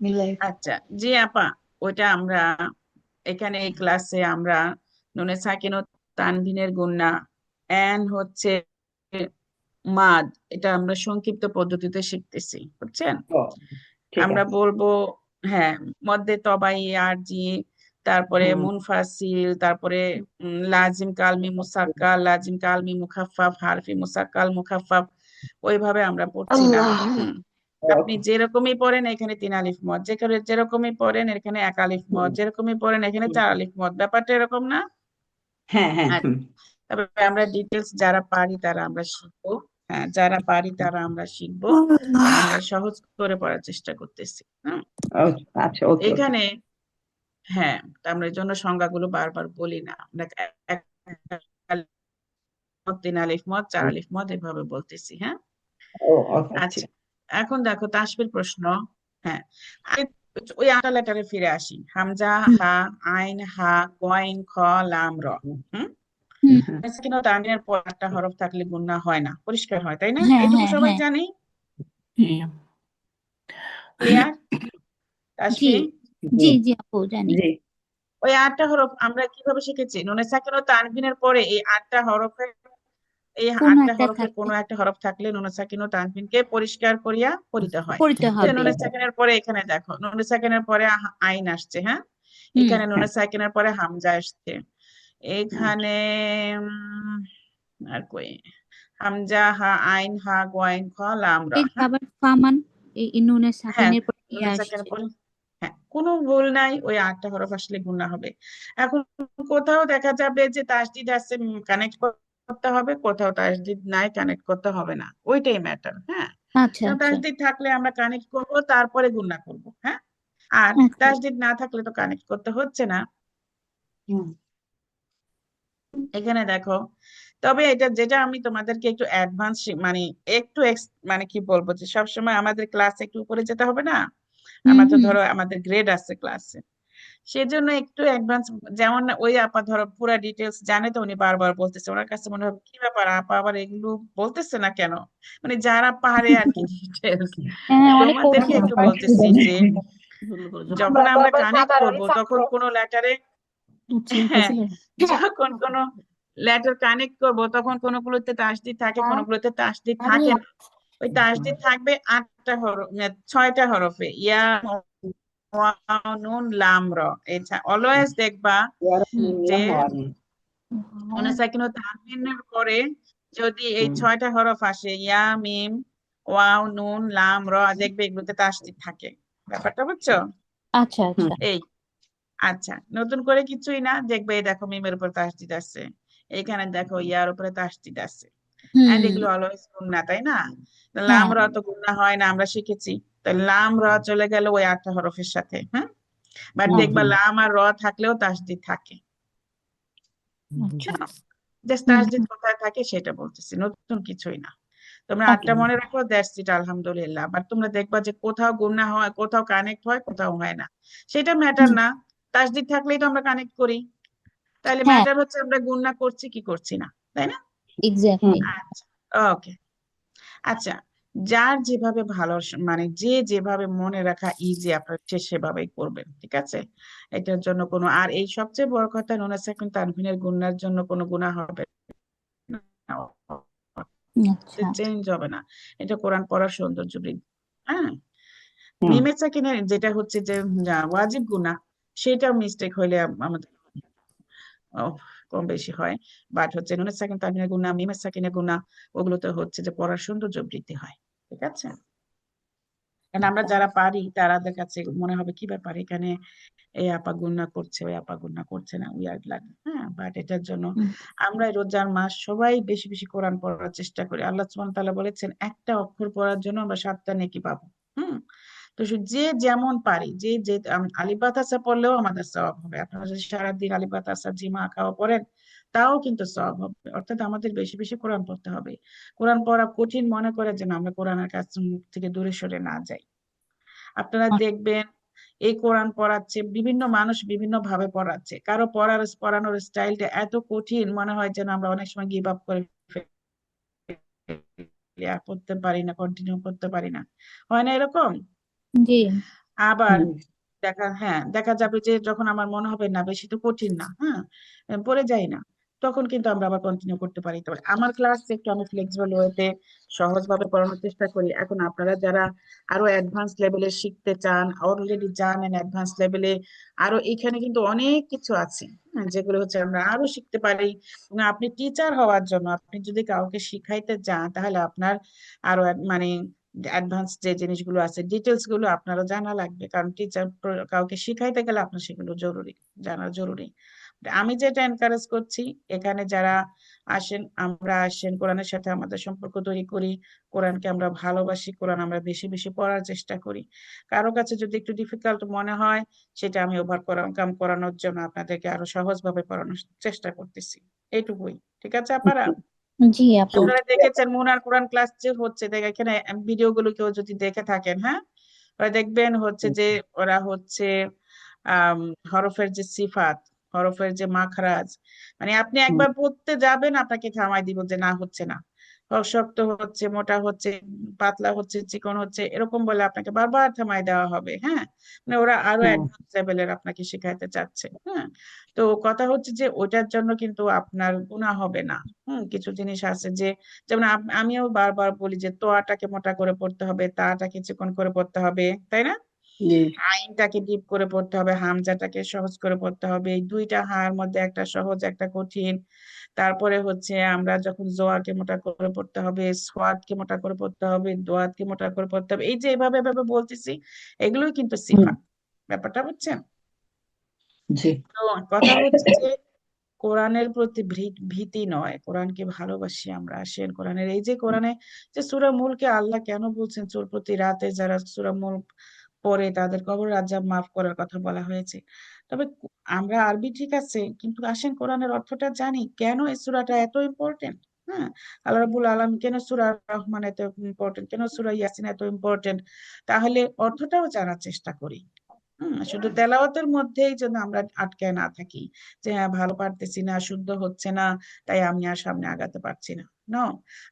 মিলাই। আচ্ছা, জি আপা, ওইটা আমরা এখানে এই ক্লাসে আমরা নুনে সাকিন ও তানভিনের গুণা এন্ড হচ্ছে মাদ, এটা আমরা সংক্ষিপ্ত পদ্ধতিতে শিখতেছি, বুঝছেন? ও, ঠিক আমরা আছে। বলবো, হ্যাঁ, মধ্যে তবাই আর জি, তারপরে হুম। মুনফাসিল, তারপরে লাজিম কালমি মুসাক্কাল, লাজিম কালমি মুখাফফাফ, হারফি মুসাক্কাল মুখাফফাফ, ওইভাবে আমরা পড়ছি না। আল্লাহ। হুম আপনি যেরকমই পড়েন এখানে 3 আলিফ মদ, যেরকমই পড়েন এখানে 1 আলিফ মদ, যেরকমই পড়েন এখানে 4 আলিফ মদ, ব্যাপারটা এরকম না? হ্যাঁ হ্যাঁ আচ্ছা, তবে আমরা ডিটেলস যারা পারি তারা আমরা শিখবো, হ্যাঁ যারা পারি তারা আমরা শিখবো, আমরা সহজ করে পড়ার চেষ্টা করতেছি। আচ্ছা, ওকে ওকে। এখানে হ্যাঁ, তা আমরা এই জন্য সংজ্ঞাগুলো বারবার বলি না, আমরা 3 আলিফ মদ, 4 আলিফ মদ এভাবে বলতেছি। হ্যাঁ, ও ওকে, আচ্ছা, ঠিক। এখন দেখো তাসবির প্রশ্ন। হ্যাঁ, ওই 8টা লেটারে ফিরে আসি, হামজা হা আইন হা গয়েন খ লাম র। হুম হুম, কিন্তু তানবিনের পর একটা হরফ থাকলে গুণা হয় না, পরিষ্কার হয়, তাই না? হ্যাঁ এইটুকু হ্যাঁ সবাই হ্যাঁ, জানি, জি ক্লিয়ার? জি তাসফি, জি জি আপু জানি। জি। ওই 8টা হরফ আমরা কিভাবে শিখেছি? নুনে সাকিন ও তানবিনের পরে এই 8টা হরফের, এই কোন 8টা একটা হরফের থাকলে কোনো একটা হরফ থাকলে নুনে সাকিন ও তানবিনকে পরিষ্কার করিয়া পড়িতে হয়। পড়তে যে হবে। নুনে সাকিনের পরে এখানে দেখো, নুনে সাকিনের পরে আইন আসছে, হ্যাঁ, হুম, এখানে নুনে সাকিনের পরে হামজা আসছে, এখানে আর কই হামজা হা আইন হা গোয়াইন খ লাম র। এই যে হ্যাঁ আবার ফামান, এই নুনের হ্যাঁ, সাকিনের পরে ইয়ে নুনে সাকিনের আসছে। পরে, হ্যাঁ কোনো ভুল নাই, ওই 8টা হরফ আসলে গুণা হবে। এখন কোথাও দেখা যাবে যে তাসদিদ আছে, কানেক্ট করতে হবে, কোথাও তাসদিদ নাই, কানেক্ট করতে হবে না, ওইটাই ম্যাটার। হ্যাঁ, আচ্ছা আচ্ছা তাসদিদ থাকলে আমরা কানেক্ট করব, তারপরে গুণা করব। হ্যাঁ, আর আচ্ছা। তাসদিদ না থাকলে তো কানেক্ট করতে হচ্ছে না। এখানে দেখো, তবে এটা যেটা আমি তোমাদেরকে একটু অ্যাডভান্স, মানে একটু মানে কি বলবো, যে সবসময় আমাদের ক্লাসে একটু উপরে যেতে হবে না, হুম আমরা তো হুম ধরো আমাদের গ্রেড আছে ক্লাসে, সেজন্য একটু অ্যাডভান্স, যেমন ওই আপা ধরো পুরো ডিটেলস জানে, তো উনি বারবার বলতেছে, ওনার কাছে মনে হবে কি ব্যাপার আপা আবার এগুলো বলতেছে না কেন, মানে যারা পারে আর কি ডিটেলস, হ্যাঁ, অনেক তোমাদেরকে কঠিন। একটু বলতেছি যে যখন আমরা কানেক্ট করব তখন কোনো লেটারে হ্যাঁ, যখন কোনো লেটার কানেক্ট করব তখন কোনগুলোতে তাসদিদ থাকে, কোনগুলোতে তাসদিদ থাকে না। ওই তাসদিদ থাকবে 8টা হরফ, 6টা হরফে, ইয়া, ওয়াও, নুন, লাম, র। এটা অলওয়েজ দেখবা যে নুন সাকিন ও তানবিনের পরে যদি এই 6টা হরফ আসে, ইয়া, মিম, ওয়াও, নুন, লাম, র, দেখবে এগুলোতে তাসদিদ থাকে। ব্যাপারটা বুঝছো? আচ্ছা আচ্ছা। এই আচ্ছা, নতুন করে কিছুই না, দেখবে এই দেখো মিমের উপর তাসদিদ আছে, এখানে দেখো ইয়ার উপরে তাসদিদ আছে, এন্ড হুম। এগুলো অলওয়েজ গুণনা, তাই না? লাম হ্যাঁ। র তো গুণনা হয় না, আমরা শিখেছি। তো লাম র চলে গেল ওই 8টা হরফের সাথে, হ্যাঁ। বাট দেখবা লাম আর র থাকলেও তাসদিদ থাকে। আচ্ছা। জাস্ট হুম তাসদিদ হুম। কোথায় থাকে সেটা বলতেছি, নতুন কিছুই না। তোমরা ওকে। 8টা মনে রাখো, দ্যাটস ইট, আলহামদুলিল্লাহ। বাট তোমরা দেখবা যে কোথাও গুণনা হয়, কোথাও কানেক্ট হয়, কোথাও হয় না, সেটা ম্যাটার না। তাসদিদ থাকলেই তো আমরা কানেক্ট করি, তাহলে হ্যাঁ, ম্যাটার হচ্ছে আমরা গুণনা করছি কি করছি না, তাই না? এক্স্যাক্টলি। আচ্ছা, ওকে। আচ্ছা, যার যেভাবে ভালো মানে যে যেভাবে মনে রাখা ইজি, আপনার সে সেভাবেই করবেন, ঠিক আছে? এটার জন্য কোনো, আর এই সবচেয়ে বড় কথা, নুন সাকিন তানভিনের গুণার জন্য কোনো গুনাহ হবে না, আচ্ছা। চেঞ্জ হবে না। এটা কোরআন পড়ার সৌন্দর্য বৃদ্ধি। হ্যাঁ, মিমের সাকিনের যেটা হচ্ছে যে ওয়াজিব গুনাহ, সেটাও মিস্টেক হইলে আমাদের কম বেশি হয়। বাট হচ্ছে নুনের সাকিন তানভিনের গুনাহ, মিমের সাকিনের গুনাহ, ওগুলোতে হচ্ছে যে পড়ার সৌন্দর্য বৃদ্ধি হয়, ঠিক আছে? কারণ আমরা যারা পারি তাদের কাছে মনে হবে কি ব্যাপার, এখানে এই আপা গুন্না করছে, ওই আপা গুন্না করছে না, উইয়ার্ড লাগে। হ্যাঁ, বাট এটার জন্য হুম। আমরা এই রোজার মাস সবাই বেশি বেশি কোরআন পড়ার চেষ্টা করি। আল্লাহ সুবহানাহু ওয়া তাআলা বলেছেন একটা অক্ষর পড়ার জন্য আমরা 7টা নেকি পাবো। হুম। তো যে যেমন পারি, যে যে আলিফ বা তাসা পড়লেও আমাদের সওয়াব হবে। আপনারা যদি সারাদিন আলিফ বা তাসা জিমা খাওয়া পড়েন, তাও কিন্তু সওয়াব হবে। অর্থাৎ আমাদের বেশি বেশি কোরআন পড়তে হবে। কোরআন পড়া কঠিন মনে করে যেন আমরা কোরআনের কাছ থেকে দূরে সরে না যাই। আপনারা দেখবেন এই কোরআন পড়াচ্ছে, বিভিন্ন মানুষ বিভিন্ন ভাবে পড়াচ্ছে, কারো পড়ানোর স্টাইলটা এত কঠিন মনে হয় যেন আমরা অনেক সময় গিভ আপ করে ফেলি, আর পড়তে পারি না, কন্টিনিউ করতে পারি না, হয় না এরকম? জি। আবার দেখা যাবে যে যখন আমার মনে হবে না বেশি তো কঠিন না, হ্যাঁ, পড়ে যাই না, তখন কিন্তু আমরা আবার কন্টিনিউ করতে পারি। তবে আমার ক্লাস একটু আমি ফ্লেক্সিবল ওয়েতে সহজভাবে পড়ানোর চেষ্টা করি। এখন আপনারা যারা আরো অ্যাডভান্স লেভেলে শিখতে চান, অলরেডি জানেন অ্যাডভান্স লেভেলে, আরো এখানে কিন্তু অনেক কিছু আছে, যেগুলো হচ্ছে আমরা আরো শিখতে পারি। এবং আপনি টিচার হওয়ার জন্য আপনি যদি কাউকে শিখাইতে চান, তাহলে আপনার আরো মানে অ্যাডভান্স যে জিনিসগুলো আছে, ডিটেলস গুলো আপনারও জানা লাগবে, কারণ টিচার কাউকে শিখাইতে গেলে আপনার সেগুলো জরুরি, জানা জরুরি। আমি যেটা এনকারেজ করছি, এখানে যারা আসেন কোরআনের সাথে আমাদের সম্পর্ক তৈরি করি, কোরআনকে আমরা ভালোবাসি, কোরআন আমরা বেশি বেশি পড়ার চেষ্টা করি। কারো কাছে যদি একটু ডিফিকাল্ট মনে হয়, সেটা আমি ওভারকাম করানোর জন্য আপনাদেরকে আরো সহজভাবে পড়ানোর চেষ্টা করতেছি, এইটুকুই। ঠিক আছে আপারা? জি আপু। আপনারা দেখেছেন মুনার কোরআন ক্লাস যে হচ্ছে, এখানে ভিডিও গুলো কেউ যদি দেখে থাকেন, হ্যাঁ, ওরা দেখবেন হচ্ছে যে ওরা হচ্ছে আহ হরফের যে সিফাত, হরফের যে মাখরাজ, মানে আপনি একবার পড়তে যাবেন, আপনাকে থামাই দিব যে না হচ্ছে না, শক্ত হচ্ছে, মোটা হচ্ছে, পাতলা হচ্ছে, চিকন হচ্ছে, এরকম বলে আপনাকে বারবার থামাই দেওয়া হবে। হ্যাঁ, মানে ওরা আরো অ্যাডভান্স লেভেলের আপনাকে শেখাইতে চাচ্ছে। হ্যাঁ, তো কথা হচ্ছে যে ওটার জন্য কিন্তু আপনার গুনাহ হবে না। কিছু জিনিস আছে যে, যেমন আমিও বারবার বলি যে তোয়াটাকে মোটা করে পড়তে হবে, তাটাকে চিকন করে পড়তে হবে, তাই না? আইনটাকে ডিপ করে পড়তে হবে, হামজাটাকে সহজ করে পড়তে হবে, এই দুইটা হার মধ্যে একটা সহজ একটা কঠিন। তারপরে হচ্ছে আমরা যখন জোয়াকে মোটা করে পড়তে হবে, সোয়াদকে মোটা করে পড়তে হবে, দোয়াতকে মোটা করে পড়তে হবে, এই যে এভাবে এভাবে বলতেছি, এগুলোই কিন্তু সিফাত। ব্যাপারটা বুঝছেন? তো কথা হচ্ছে যে কোরআনের প্রতি ভীতি নয়, কোরআনকে ভালোবাসি আমরা। আসেন কোরআনের এই যে কোরআনে যে সূরা মুলকে আল্লাহ কেন বলছেন প্রতি রাতে যারা সূরা মুলক পড়ে তাদের কবর আযাব মাফ করার কথা বলা হয়েছে। তবে আমরা আরবি ঠিক আছে, কিন্তু আসেন কোরআনের অর্থটা জানি, কেন এই সূরাটা এত ইম্পর্টেন্ট। হ্যাঁ, আল্লাহ রাব্বুল আলামিন কেন সূরা রহমান এত ইম্পর্টেন্ট, কেন সূরা ইয়াসিন এত ইম্পর্টেন্ট, তাহলে অর্থটাও জানার চেষ্টা করি। শুধু তেলাওয়াতের মধ্যেই যেন আমরা আটকায় না থাকি, যে হ্যাঁ ভালো পারতেছি না, শুদ্ধ হচ্ছে না, তাই আমি আর সামনে আগাতে পারছি না। নো,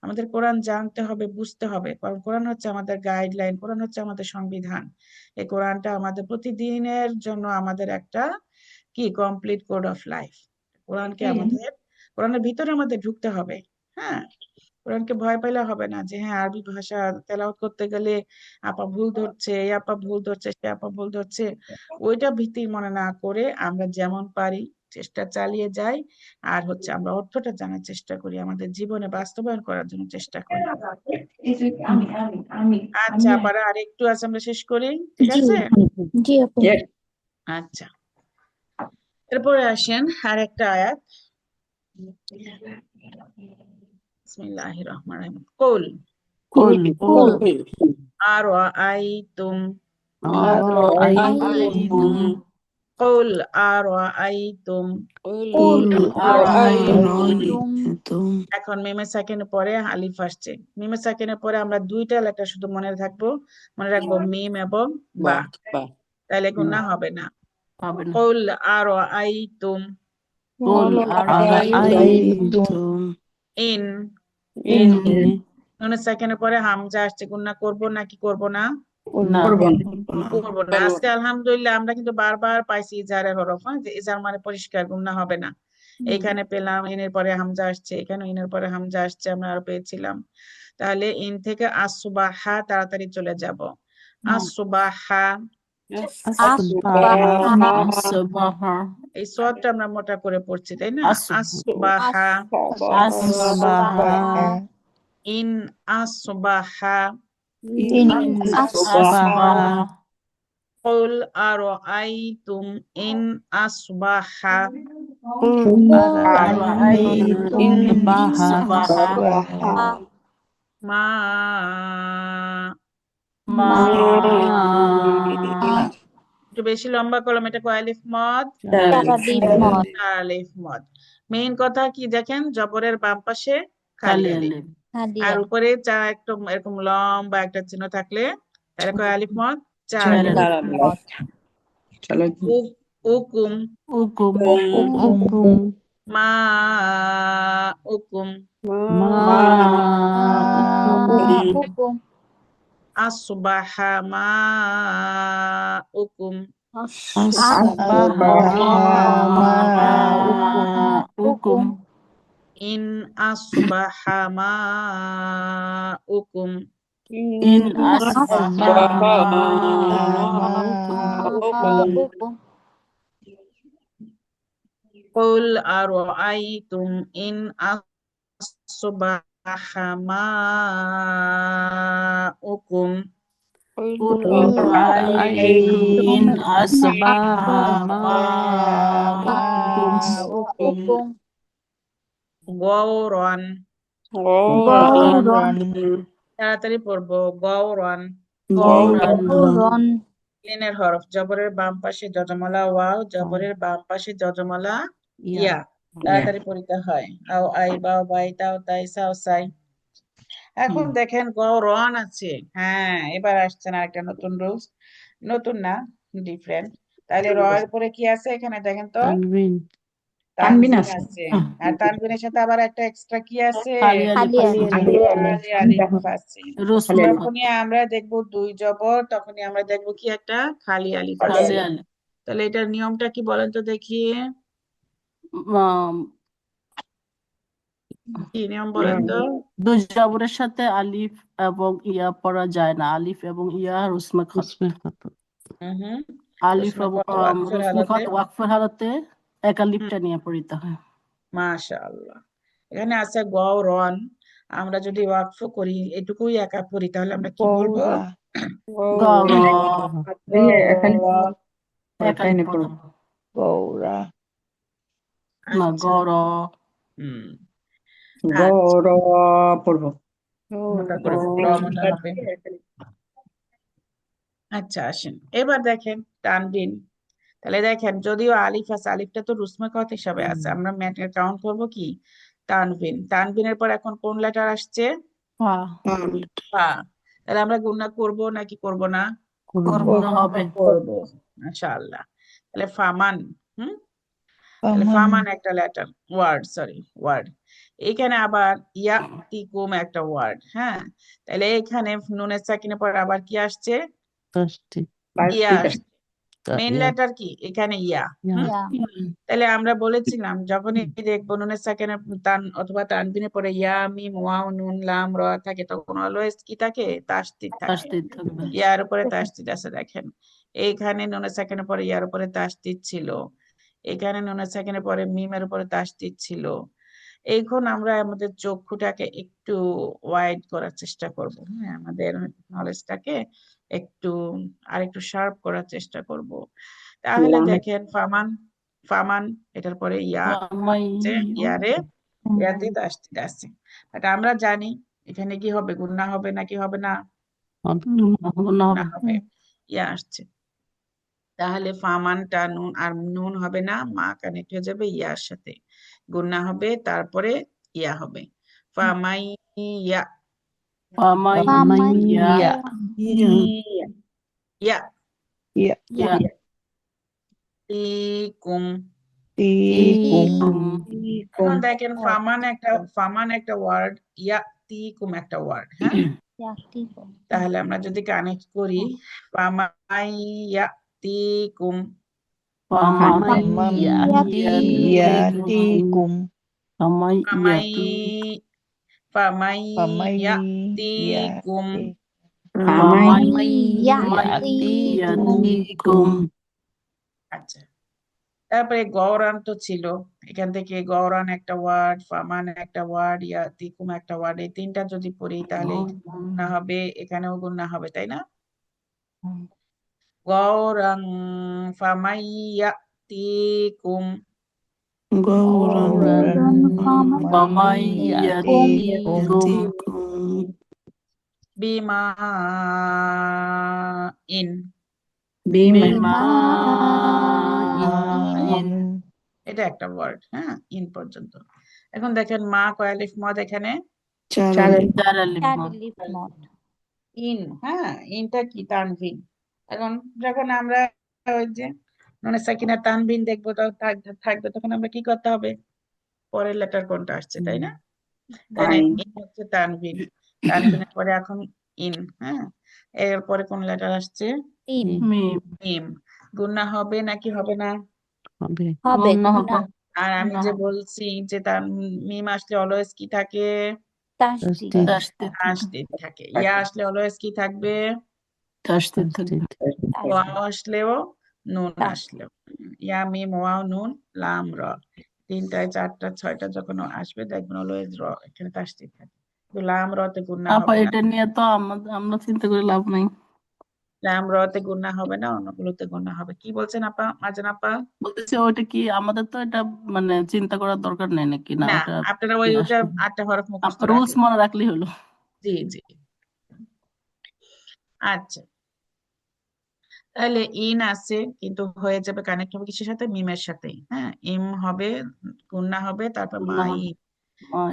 আমাদের কোরআন জানতে হবে, বুঝতে হবে, কারণ কোরআন হচ্ছে আমাদের গাইডলাইন, কোরআন হচ্ছে আমাদের সংবিধান। এই কোরআনটা আমাদের প্রতিদিনের জন্য আমাদের একটা কি কমপ্লিট কোড অফ লাইফ। কোরআনকে হুম। আমাদের কোরআনের ভিতরে আমাদের ঢুকতে হবে। হ্যাঁ, কোরআনকে ভয় পাইলে হবে না যে হ্যাঁ আরবি ভাষা তেলাওয়াত করতে গেলে আপা ভুল ধরছে, এই আপা ভুল ধরছে, সে আপা ভুল ধরছে, ওইটা ভীতি মনে না করে আমরা যেমন পারি চেষ্টা চালিয়ে যাই, আর হচ্ছে আমরা অর্থটা জানার চেষ্টা করি, আমাদের জীবনে বাস্তবায়ন করার জন্য চেষ্টা করি। আচ্ছা আপারা আর একটু আছে, আমরা শেষ করি, ঠিক জি আছে? জি আপু। আচ্ছা, এরপরে আসেন আর একটা আয়াত। বিসমিল্লাহির রহমানির রহিম। কুল কুল কুল আরাআইতুম আরাআইতুম কুল আরাআইতুম কুল আরাআইতুম আরাআইতুম। এখন মিমে সাকিনের পরে আলিফ আসছে। মিমে সাকিনের পরে আমরা দুইটা লেটার শুধু মনে রাখবো মিম এবং বা, তাইলে গুনাহ হবে না। হবে না। কুল আরাআইতুম কুল আরাআইতুম ইন ইন নুনের সাকিনের পরে হামজা আসছে, গুনাহ করব নাকি করব না? না করব না। আজকে আলহামদুলিল্লাহ আমরা কিন্তু বারবার পাইছি ইজারের হরফ, হ্যাঁ, যে ইজার মানে পরিষ্কার, গুনাহ হবে না। এখানে পেলাম ইনের পরে হামজা আসছে, এখানে ইনের পরে হামজা আসছে, আমরা আরো পেয়েছিলাম। তাহলে ইন থেকে আসবাহা তাড়াতাড়ি চলে যাব। আসবাহা, আসবাহা আসবাহা এই সওয়াদটা আমরা মোটা করে পড়ছি, তাই না? আসবাহা আসবাহা, আসবাহা ইন আসবাহা ইন আসবাহা কুল আরাআইতুম ইন আসবাহা আরাআইতুম ইন আসবাহা মা মা একটু বেশি লম্বা করলাম, এটা কয় আলিফ মদ? তারাদিফ মদ। চার আলিফ মদ। মেইন কথা কি দেখেন, জবরের বাম পাশে খালি খালি আলিফ, আলিফ আর হাদিয়া উপরে চা একদম এরকম লম্বা একটা চিহ্ন থাকলে তাহলে কয় আলিফ মদ? চার চার আলিফ। আলিফ মদ। উকুম উকুম উকুম মা উকুম মা উকুম আসবাহা মা উকুম আসবাহা উকুম ইন আসবাহা মা উকুম ইন আসবাহা উকুম কুল আরাআইতুম ইন আসবাহা মাউকুম قل أرأيتم إن أصبح ماؤكم উকুম গৌরন, গৌরন তাড়াতাড়ি পড়বো, গৌরন غورا গৌরন লিনের হরফ, জবরের বাম পাশে যজমালা ওয়াও, জবরের বাম পাশে যজমালা ইয়া, তাড়াতাড়ি পড়িতে হয়। আও আই বাও বাই তাও তাই সাও সাই। এখন দেখেন গৌরন আছে, হ্যাঁ এবার আসছে না একটা নতুন রুলস, নতুন না ডিফারেন্ট। তাহলে র এর উপরে কি আছে এখানে দেখেন তো, تنوين তানবিন আছে, আর তানবিনের সাথে আবার একটা এক্সট্রা কি আছে? খালি আলিফ খালি খালি আলিফ আছে। রসম যখনই আমরা দেখবো দুই জবর, তখনই আমরা দেখবো কি একটা খালি আলিফ আছে। খালি আলিফ তাহলে এটার নিয়মটা কি বলেন তো দেখি, কি নিয়ম বলেন তো? দুই জবরের সাথে আলিফ এবং ইয়া পড়া যায় না, আলিফ এবং ইয়া রুসমে খাত, হুম, আলিফ রসমে এবং খাত ওয়াকফের রুসমে হালাতে, খাত ওয়াকফের হালাতে এক আলিফটা নিয়ে পড়িতে হয়। মাশাআল্লাহ। এখানে আছে গৌরন, আমরা যদি ওয়াকফ করি এটুকুই একা পড়ি তাহলে আমরা কি বলবো? গৌর গৌরা এক আলিফ পড়ো গৌরা না, আচ্ছা, গৌর হুম, পড়বো। মোটা করে র মোটা হবে। আচ্ছা আসেন এবার দেখেন তানবিন। তাহলে দেখেন যদিও আলিফ আছে, আলিফটা তো রুসমে খাত হিসাবে আছে, আমরা ম্যাটের কাউন্ট করবো কি তানবিন। তানবিনের পর এখন কোন লেটার আসছে? ফা। তাহলে আমরা গুণা করব নাকি করব না? করতে হবে। করব, মাশাআল্লাহ। তাহলে ফামান, তাহলে ফামান একটা লেটার ওয়ার্ড, সরি ওয়ার্ড। এখানে আবার ইয়াতিকুম একটা ওয়ার্ড, হ্যাঁ। তাহলে এখানে নুনের সাকিনের পর আবার কি আসছে? ইয়া আসছে। মেইন ইয়া লেটার কি এখানে ইয়া। ইয়া তাহলে আমরা বলেছিলাম যখনই দেখবো নুনের সাকিনের তান অথবা তানবিনের পরে ইয়া মিম ওয়াও নুন লাম র থাকে তখন অলওয়েজ কি থাকে, তাসদিদ থাকে। তাসদিদ থাকবে। ইয়ার উপরে তাসদিদ আছে দেখেন, এইখানে নুনের সাকিনের পরে ইয়ার উপরে তাসদিদ ছিল, এখানে নুনের সাকিনের পরে মিমের উপরে তাসদিদ ছিল। এখন আমরা আমাদের চক্ষুটাকে একটু ওয়াইড করার চেষ্টা করব, হ্যাঁ, আমাদের নলেজটাকে একটু আর একটু শার্প করার চেষ্টা করব। তাহলে দেখেন ফামান, ফামান এটার পরে ইয়া আছে, ইয়ারে ইয়াতে তাসদিদ আছে। বাট আমরা জানি এখানে কি হবে, গুণনা হবে নাকি হবে না? গুণনা হবে, ইয়া আসছে। তাহলে ফামানটা নুন আর নুন হবে না, মা কানেক্ট হয়ে যাবে ইয়ার সাথে, গুণনা হবে তারপরে ইয়া হবে। ফামাইয়া, ফামাইয়া ইয়া ইয়া ইয়া ইয়া তিকুম। তিকুম এখন দেখেন ফামান একটা ওয়ার্ড, ইয়া তিকুম একটা ওয়ার্ড, হ্যাঁ। তাহলে আমরা যদি কানেক্ট করি ফামাইয়া তিকুম, ফামাইয়াতিকুম ফামাই ফামাইয়াতিকুম ফামাইয়াতিকুম। আচ্ছা, তারপরে গৌরান তো ছিল, এখান থেকে গৌরান একটা ওয়ার্ড, ফামান একটা ওয়ার্ড, ইয়াতিকুম একটা ওয়ার্ড, এই তিনটা যদি পড়ি তাহলে গুণনা হবে, এখানেও গুণনা হবে, তাই না? গৌরাং ফামাইয়াতিকুম গৌরান ফামাইয়াতিকুম বিমা ইন, বিমাইন। এটা একটা ওয়ার্ড, হ্যাঁ, ইন পর্যন্ত। এখন দেখেন মা কয়ালিফ মদ এখানে চার আলিফ মদ। ইন, হ্যাঁ, ইনটা কি তানভিন। এখন যখন আমরা ওই যে নুনে সাকিনা তানভিন দেখবো থাকবে তখন আমরা কি করতে হবে, পরের লেটার কোনটা আসছে, তাই না? তাহলে ইন হচ্ছে তানভিন, তানভিনের পরে এখন ইন, হ্যাঁ, এরপরে কোন লেটার আসছে, মিম মিম। গুণনা হবে নাকি হবে না? হবে গুণনা হবে। আর আমি যে বলছি যে তার মিম আসলে অলওয়েজ কি থাকে, তাসদিদ তাসদিদ তাসদিদ থাকে। ইয়া আসলে অলওয়েজ কি থাকবে, তাসদিদ থাকবে। ওয়াও আসলেও নুন আসলেও, ইয়া মিম ওয়াও নুন লাম র, তিনটায় চারটা ছয়টা যখন আসবে দেখবেন অলওয়েজ র এখানে তাসদিদ থাকে। তো লাম রতে গুণনা আপা হবে না, এটা নিয়ে তো আমরা চিন্তা করে লাভ নাই। লাম রতে গুণনা হবে না, অন্যগুলোতে গুণনা হবে। কি বলছেন আপা, মাজান আপা? বলতেছি ওইটা কি আমাদের তো এটা মানে চিন্তা করার দরকার নেই নাকি? না না, ওটা আপনারা ওইটা 8টা হরফ মুখস্থ রুলস রাখলেন। মনে রাখলেই হলো। জি জি, আচ্ছা। তাহলে ইন আছে কিন্তু হয়ে যাবে, কানেক্ট হবে কিসের সাথে, মিমের সাথে, হ্যাঁ, ইম হবে, গুণনা হবে, তারপর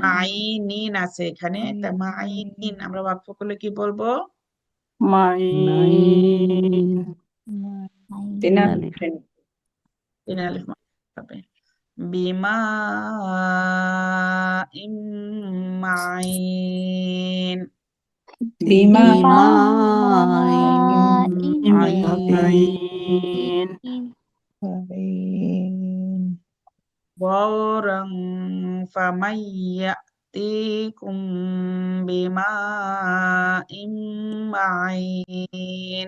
মাইনিন আছে এখানে, তা মাইনিন আমরা বাক্য করলে কি বলবো, মাইন তিন আলিফ হবে, বিমা ইম মাইন, মাইন গৌরং ফামাইয়াতিকুম বিমা ইম মাইন,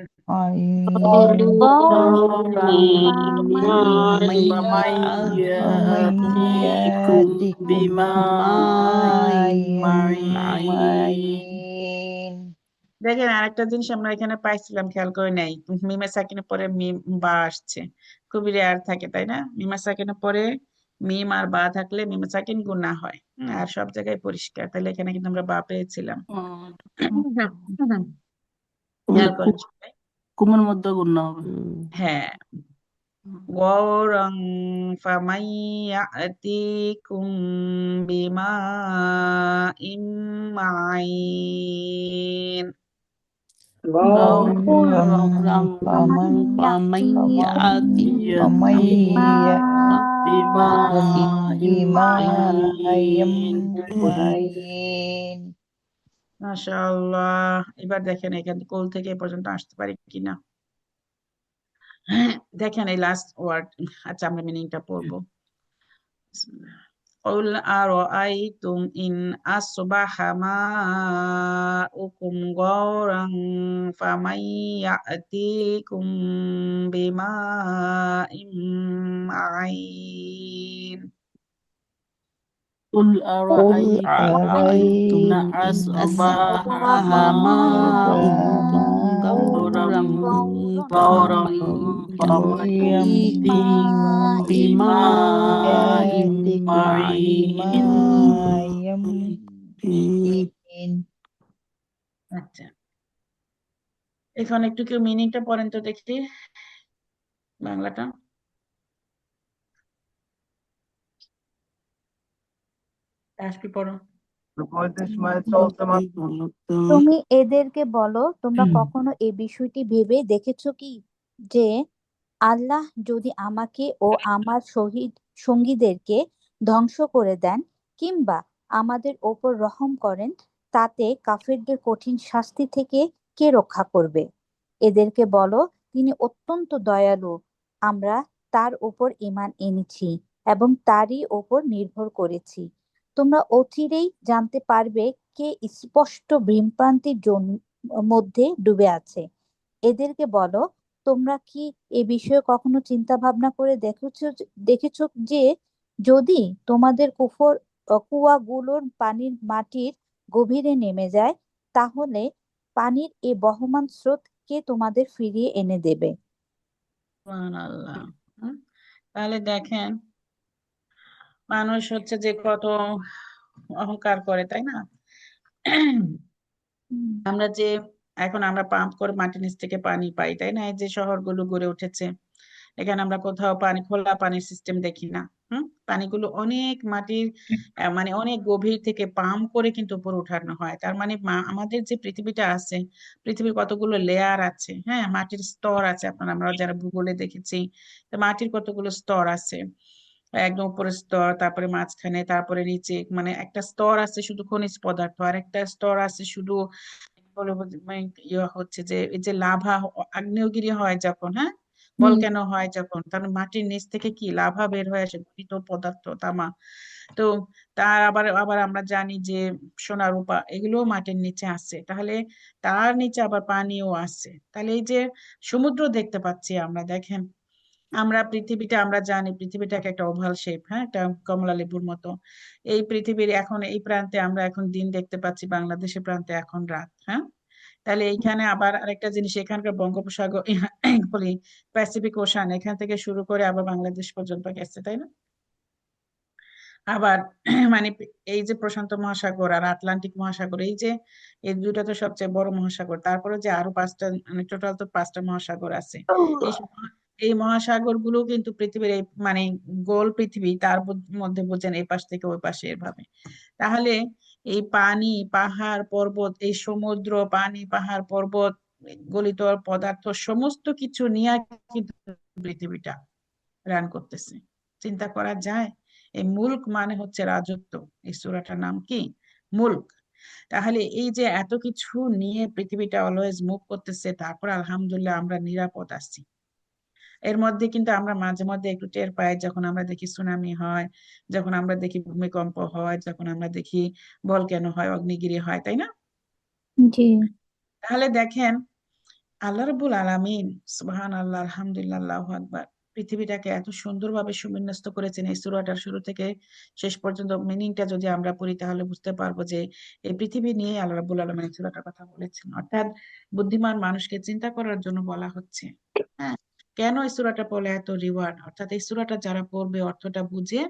ফামাইয়াতিকুম বিমাইন। দেখেন আরেকটা জিনিস আমরা এখানে পাইছিলাম, খেয়াল করে নাই, মিমা সাকিনের পরে মিম বা আসছে, খুবই রেয়ার থাকে, তাই না? মিমা সাকিনের পরে মিম আর বা থাকলে মিমা সাকিন গুণা হয়, আর সব জায়গায় পরিষ্কার, তাহলে এখানে কিন্তু আমরা বা পেয়েছিলাম। খেয়াল করেন সবাই? কুমের মধ্যে গুণনা হবে। হ্যাঁ, গৌরং ফামাইয়াতিকুম বিমা ইম মাইন, গৌরং ফামাইয়াতিকুম বিমাইন। মাশাআল্লাহ। এবার দেখেন এখান কোল থেকে এ পর্যন্ত আসতে পারি কিনা। দেখেন এই লাস্ট ওয়ার্ড, আচ্ছা আমরা মিনিংটা পড়বো। قل أرأيتم إن أصبح ماؤكم غورا فمن يأتيكم بماء معين قل قل أرأيتم إن أرأيتم إن أصبح أصبح ماؤكم ماؤكم غورا غورا فمن فمن يأتيكم بماء يأتكم معين بماء معين আচ্ছা এখন একটু কেউ মিনিংটা পড়েন তো দেখি বাংলাটা। আজকে পড়ো। তুমি এদেরকে বলো, তোমরা কখনো এই বিষয়টি ভেবে দেখেছো কি যে আল্লাহ যদি আমাকে ও আমার সঙ্গীদেরকে ধ্বংস করে দেন কিংবা আমাদের ওপর রহম করেন, তাতে কাফিরদের কঠিন শাস্তি থেকে কে রক্ষা করবে? এদেরকে বলো, তিনি অত্যন্ত দয়ালু, আমরা তার ওপর ঈমান এনেছি এবং তারই ওপর নির্ভর করেছি। তোমরা অচিরেই জানতে পারবে কে স্পষ্ট ভ্রমভ্রান্তির মধ্যে ডুবে আছে। এদেরকে বলো, তোমরা কি এ বিষয়ে কখনো চিন্তা ভাবনা করে দেখেছো যে যদি তোমাদের কুয়াগুলোর পানির মাটির গভীরে নেমে যায়, তাহলে পানির এ বহমান স্রোত কে তোমাদের ফিরিয়ে এনে দেবে? সুবহানাল্লাহ। তাহলে দেখেন মানুষ হচ্ছে যে কত অহংকার করে, তাই না? আমরা যে এখন আমরা পাম্প করে মাটির নিচ থেকে পানি পাই, তাই না? এই যে শহরগুলো গড়ে উঠেছে, এখানে আমরা কোথাও পানি, খোলা পানির সিস্টেম দেখি না। পানিগুলো অনেক মাটির মানে অনেক গভীর থেকে পাম্প করে কিন্তু উপরে উঠানো হয়। তার মানে আমাদের যে পৃথিবীটা আছে, পৃথিবীর কতগুলো লেয়ার আছে, হ্যাঁ, মাটির স্তর আছে। আপনারা আমরা যারা ভূগোলে দেখেছি, তো মাটির কতগুলো স্তর আছে, একদম উপরের স্তর, তারপরে মাঝখানে, তারপরে নিচে, মানে একটা স্তর আছে শুধু খনিজ পদার্থ, আর একটা স্তর আছে শুধু মানে ইয়ে হচ্ছে যে এই যে লাভা, আগ্নেয়গিরি হয় যখন, হ্যাঁ, ভলক্যানো হয় যখন, তার মাটির নিচ থেকে কি লাভা বের হয়ে আসে, গঠিত পদার্থ তামা। তো তার আবার আবার আমরা জানি যে সোনা রূপা এগুলো মাটির নিচে আছে, তাহলে তার নিচে আবার পানিও আছে। তাহলে এই যে সমুদ্র দেখতে পাচ্ছি আমরা, দেখেন আমরা পৃথিবীটা, আমরা জানি পৃথিবীটাকে একটা ওভাল শেপ, হ্যাঁ, একটা কমলা লেবুর মতো। এই পৃথিবীর এখন এই প্রান্তে আমরা এখন দিন দেখতে পাচ্ছি, বাংলাদেশের প্রান্তে এখন রাত, হ্যাঁ। তাহলে এইখানে আবার আরেকটা জিনিস, এখানকার বঙ্গোপসাগর বলি প্যাসিফিক ওশান, এখান থেকে শুরু করে আবার বাংলাদেশ পর্যন্ত গেছে, তাই না? আবার মানে এই যে প্রশান্ত মহাসাগর আর আটলান্টিক মহাসাগর, এই যে এই দুটো তো সবচেয়ে বড় মহাসাগর, তারপরে যে আরো পাঁচটা, মানে টোটাল তো পাঁচটা মহাসাগর আছে। এই এই মহাসাগর গুলো কিন্তু পৃথিবীর এই মানে গোল পৃথিবী, তার মধ্যে বুঝেন এই পাশ থেকে ওই পাশে এভাবে। তাহলে এই পানি, পাহাড়, পর্বত, এই সমুদ্র, পানি, পাহাড়, পর্বত, গলিত পদার্থ সমস্ত কিছু নিয়ে কিন্তু পৃথিবীটা রান করতেছে। চিন্তা করা যায়? এই মুলক মানে হচ্ছে রাজত্ব। এই সূরাটার নাম কি? মুলক। তাহলে এই যে এত কিছু নিয়ে পৃথিবীটা অলওয়েজ মুভ করতেছে, তারপর আলহামদুলিল্লাহ আমরা নিরাপদ আছি। এর মধ্যে কিন্তু আমরা মাঝে মধ্যে একটু টের পাই, যখন আমরা দেখি সুনামি হয়, যখন আমরা দেখি ভূমিকম্প হয়, যখন আমরা দেখি ভলক্যানো হয়, অগ্নিগিরি হয়, তাই না? জি। তাহলে দেখেন আল্লাহ রাব্বুল আলামিন, সুবহানাল্লাহ, আলহামদুলিল্লাহ, আল্লাহু আকবার, পৃথিবীটাকে এত সুন্দরভাবে সুবিন্যস্ত করেছেন। এই সূরাটার শুরু থেকে শেষ পর্যন্ত মিনিংটা যদি আমরা পড়ি, তাহলে বুঝতে পারবো যে এই পৃথিবী নিয়ে আল্লাহ রাব্বুল আলামিন এই সূরাটার কথা বলেছেন। অর্থাৎ বুদ্ধিমান মানুষকে চিন্তা করার জন্য বলা হচ্ছে। হ্যাঁ, কেন এই সূরাটা পড়লে এত রিওয়ার্ড? অর্থাৎ এই সূরাটা যারা পড়বে, অর্থটা বুঝে,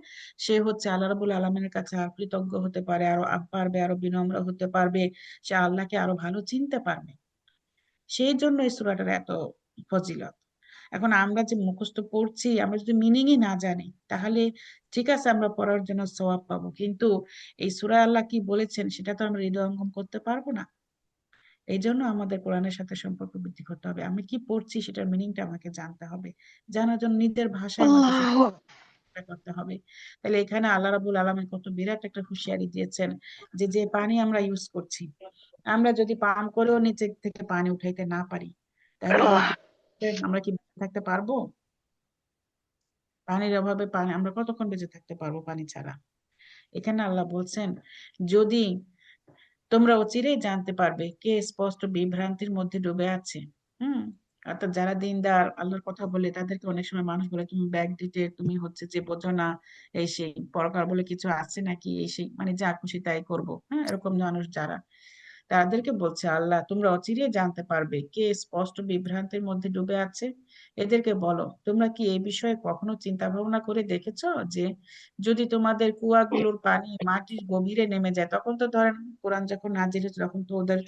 সে হচ্ছে আল্লাহ রাব্বুল আলামিনের কাছে আর কৃতজ্ঞ হতে পারে, আরো পারবে, আরো বিনম্র হতে পারবে, সে আল্লাহকে আরো ভালো চিনতে পারবে। সেই জন্য এই সূরাটার এত ফজিলত। এখন আমরা যে মুখস্থ পড়ছি, আমরা যদি মিনিংই না জানি, তাহলে ঠিক আছে আমরা পড়ার জন্য সওয়াব পাবো, কিন্তু এই সূরা আল্লাহ কি বলেছেন সেটা তো আমরা হৃদয়ঙ্গম করতে পারবো না। এই জন্য আমাদের কোরআনের সাথে সম্পর্ক বৃদ্ধি করতে হবে। আমি কি পড়ছি সেটার মিনিংটা আমাকে জানতে হবে, জানার জন্য নিজের ভাষায় আমাকে সেটা করতে হবে। তাহলে এখানে আল্লাহ রাব্বুল আলামিন কত বিরাট একটা হুঁশিয়ারি দিয়েছেন যে যে পানি আমরা ইউজ করছি, আমরা যদি পান করেও নিচে থেকে পানি উঠাইতে না পারি, তাহলে আমরা কি থাকতে পারবো? পানির অভাবে আমরা কতক্ষণ বেঁচে থাকতে পারবো পানি ছাড়া? এখানে আল্লাহ বলছেন, যদি তোমরা অচিরেই জানতে পারবে কে স্পষ্ট বিভ্রান্তির মধ্যে ডুবে আছে। হুম। অর্থাৎ যারা দিনদার আল্লাহর কথা বলে তাদেরকে অনেক সময় মানুষ বলে তুমি ব্যাকডেটেড, তুমি হচ্ছে যে বোঝো না, এই সেই পরকাল বলে কিছু আছে নাকি, এই সেই মানে যা খুশি তাই করবো, হ্যাঁ, এরকম মানুষ যারা, তাদেরকে বলছে আল্লাহ তোমরা অচিরেই জানতে পারবে কে স্পষ্ট বিভ্রান্তির মধ্যে ডুবে আছে। এদেরকে বলো, তোমরা কি এই বিষয়ে কখনো চিন্তা ভাবনা করে দেখেছো যে যদি তোমাদের কুয়াগুলোর পানি মাটির গভীরে নেমে যায়, তখন তো ধরেন কোরআন যখন নাজিল হয়েছে তখন তো ওদের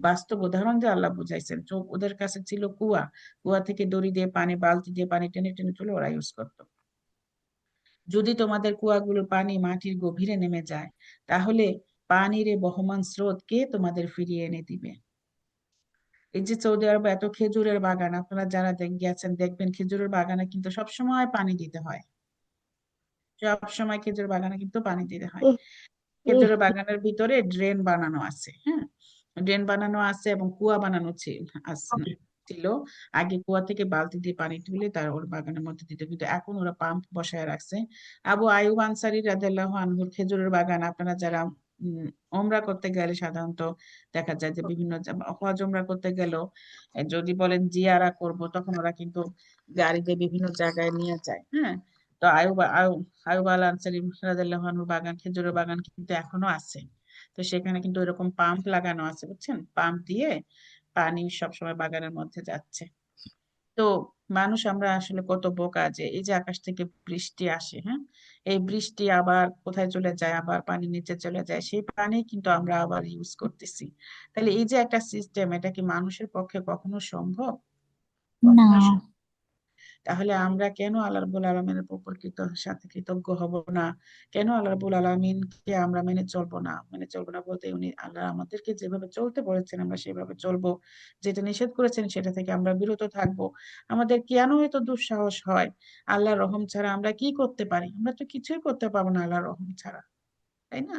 বাস্তব উদাহরণ দিয়ে আল্লাহ বুঝাইছেন, তো ওদের কাছে ছিল কুয়া, কুয়া থেকে দড়ি দিয়ে পানি, বালতি দিয়ে পানি টেনে টেনে তুলে ওরা ইউজ করতো। যদি তোমাদের কুয়াগুলোর পানি মাটির গভীরে নেমে যায়, তাহলে পানির এই বহমান স্রোত কে তোমাদের ফিরিয়ে এনে দিবে? এই যে সৌদি আরবে এত খেজুরের বাগান, আপনারা যারা গেছেন দেখবেন খেজুরের বাগানে কিন্তু সবসময় পানি দিতে হয়, সবসময় খেজুর বাগানে কিন্তু পানি দিতে হয়। খেজুরের বাগানের ভিতরে ড্রেন বানানো আছে, হ্যাঁ, ড্রেন বানানো আছে এবং কুয়া বানানো ছিল। আগে কুয়া থেকে বালতি দিয়ে পানি তুলে তার ওর বাগানের মধ্যে দিতে, কিন্তু এখন ওরা পাম্প বসায় রাখছে। আবু আয়ুব আনসারী রাদিয়াল্লাহু আনহুর খেজুরের বাগান, আপনারা যারা ওমরা করতে গেলে সাধারণত দেখা যায় যে বিভিন্ন হজ ওমরা করতে গেলেও যদি বলেন জিয়ারা করব, তখন ওরা কিন্তু গাড়িতে বিভিন্ন জায়গায় নিয়ে যায়, হ্যাঁ। তো আয়ুব আল আনসারী রাদিয়াল্লাহু আনহুর বাগান, খেজুরের বাগান কিন্তু এখনো আছে। তো সেখানে কিন্তু এরকম পাম্প লাগানো আছে, বুঝছেন, পাম্প দিয়ে পানি সবসময় বাগানের মধ্যে যাচ্ছে। তো মানুষ আমরা আসলে কত বোকা যে এই যে আকাশ থেকে বৃষ্টি আসে, হ্যাঁ, এই বৃষ্টি আবার কোথায় চলে যায়, আবার পানি নিচে চলে যায়, সেই পানি কিন্তু আমরা আবার ইউজ করতেছি। তাহলে এই যে একটা সিস্টেম, এটা কি মানুষের পক্ষে কখনো সম্ভব? না। কখনো তাহলে আমরা কেন আল্লাহ রাব্বুল আলামিনের উপর সাথে কৃতজ্ঞ হব না? কেন আল্লাহ রাব্বুল আলামিনকে আমরা মেনে চলবো না বলতে উনি আল্লাহ আমাদেরকে যেভাবে চলতে বলেছেন আমরা সেভাবে চলবো, যেটা নিষেধ করেছেন সেটা থেকে আমরা বিরত থাকবো। আমাদের কেন এত দুঃসাহস হয়? আল্লাহর রহম ছাড়া আমরা কি করতে পারি? আমরা তো কিছুই করতে পারবো না আল্লাহর রহম ছাড়া, তাই না?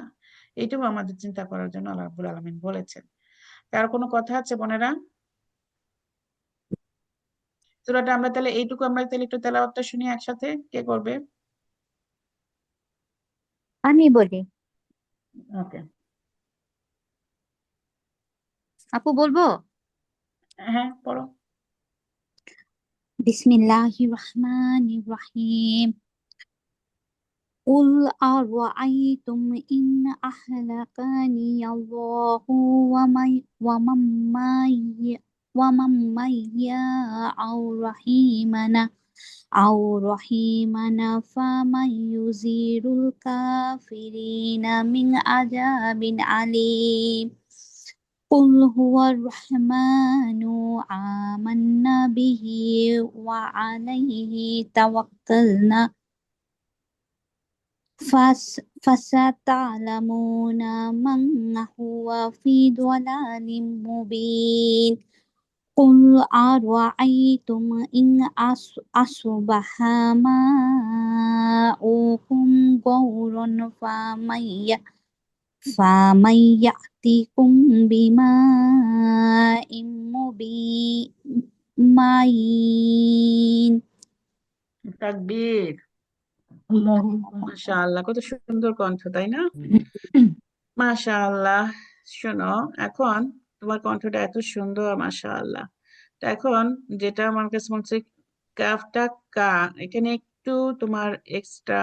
এটাও আমাদের চিন্তা করার জন্য আল্লাহ রাব্বুল আলামিন বলেছেন। তার কোনো কথা আছে বোনেরা? সূরাটা আমরা তাহলে এইটুকু আমরা তাহলে একটু তেলাওয়াতটা শুনি একসাথে, কে করবে? আমি বলি। ওকে। আপু বলবো? হ্যাঁ, পড়ো। বিসমিল্লাহির রহমানির রহিম। قل أرأيتم إن أهلكني الله ومن معي أو رحيمنا فمن يزير الكافرين من عذاب أليم. قل هو الرحمن آمنا به وعليه توكلنا فستعلمون من هو في ضلال مبين. قل أرأيتم إن أصبح ماؤكم غورا فمن يأتيكم بماء معين. তাকবীর। মাশাআল্লাহ, কত সুন্দর কণ্ঠ, তাই না? মাশাআল্লাহ। শোনো, এখন তোমার কণ্ঠটা এত সুন্দর, মাশাআল্লাহ। তো এখন যেটা আমার কাছে মনে হচ্ছে, কাফটা কা, এখানে একটু তোমার এক্সট্রা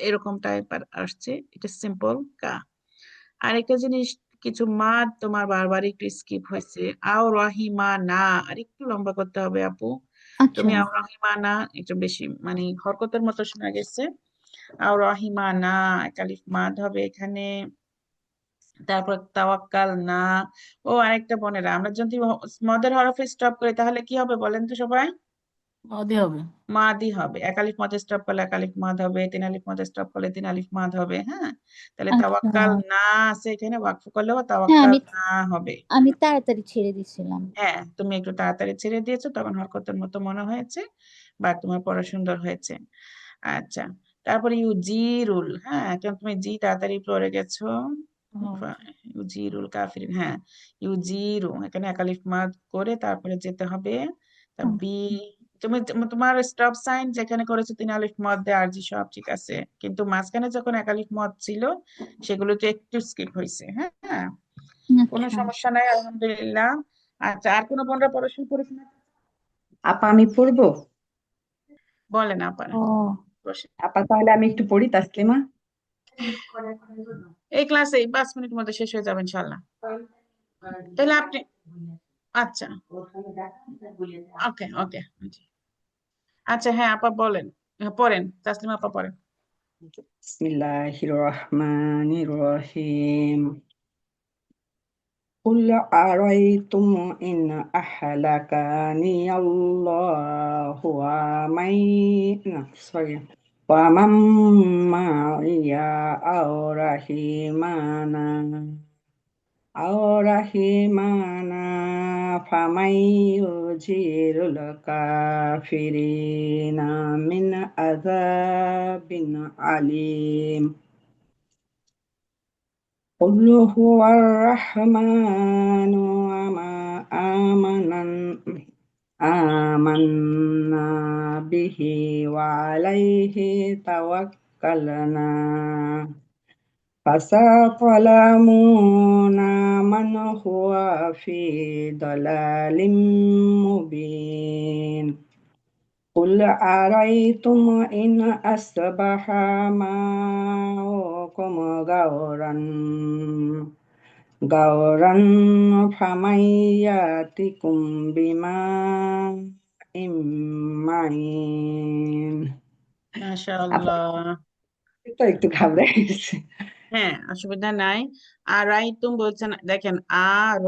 এরকম টাইপের আসছে, এটা সিম্পল কা। আরেকটা জিনিস, কিছু মাদ তোমার বারবার একটু স্কিপ হয়েছে। আও রহিমা না, আর একটু লম্বা করতে হবে আপু। আচ্ছা। তুমি আও রহিমা না একটু বেশি মানে হরকতের মতো শোনা গেছে। আও রহিমা না, কালিফ মাদ হবে এখানে। তারপর তাওয়াক্কাল না। ও আরেকটা বোনেরা, আমরা যদি মদের হরফে স্টপ করি তাহলে কি হবে বলেন তো সবাই? মাদি হবে। মাদি হবে। এক আলিফ মধ্যে স্টপ করলে এক আলিফ মাদ হবে, তিন আলিফ মধ্যে স্টপ করলে তিন আলিফ মাদ হবে, হ্যাঁ। তাহলে আচ্ছা। তাওয়াক্কাল না আছে এখানে, ওয়াকফ করলেও হ্যাঁ, তাওয়াক্কাল না হবে। আমি তাড়াতাড়ি ছেড়ে দিছিলাম। হ্যাঁ, তুমি একটু তাড়াতাড়ি ছেড়ে দিয়েছো, তখন হরকতের মতো মনে হয়েছে, বা তোমার পড়া সুন্দর হয়েছে। আচ্ছা, তারপরে ইউজিরুল, হ্যাঁ, কেন তুমি জি তাড়াতাড়ি পড়ে গেছো। ইউজিরুল কাফিরিন, হ্যাঁ, ইউজিরু এখানে এক আলিফ মাদ করে তারপরে যেতে হবে তা বি তোমার স্টপ সাইন যেখানে করেছো 3 আলিফ মদ দিয়ে আরজি সব ঠিক আছে, কিন্তু মাঝখানে যখন 1 আলিফ মদ ছিল সেগুলোতে একটু স্কিপ হয়েছে। হ্যাঁ হ্যাঁ, কোনো আচ্ছা সমস্যা নাই, আলহামদুলিল্লাহ। আচ্ছা, আর কোনো বোনরা পড়াশোনা করেছে না? আপা আমি পড়বো? বলেন আপা, ও বসে। আপা তাহলে আমি একটু পড়ি তাসলিমা। এই ক্লাসে 5 মিনিট মধ্যে শেষ হয়ে যাবে ইনশাল্লাহ। তাহলে আপনি, আচ্ছা, ওকে ওকে, আচ্ছা হ্যাঁ আপা বলেন, হ্যাঁ, পড়েন তাসলিমা আপা পড়েন। বিসমিল্লাহির রহমানির রহিম। قل أرأيتم إن أهلكني الله ومن معي أو رحمنا فمن يجير الكافرين من عذاب أليم. قل هو الرحمن وما آمنا به وعليه توكلنا فستعلمون من هو في ضلال مبين. قل أرأيتم إن أصبح ماؤكم غورا فمن يأتكم بماء معين. মাশাআল্লাহ, তো একটু ঘাবড়ে গেছি। হ্যাঁ অসুবিধা নাই। আর আইতুম বলছেন, দেখেন আ র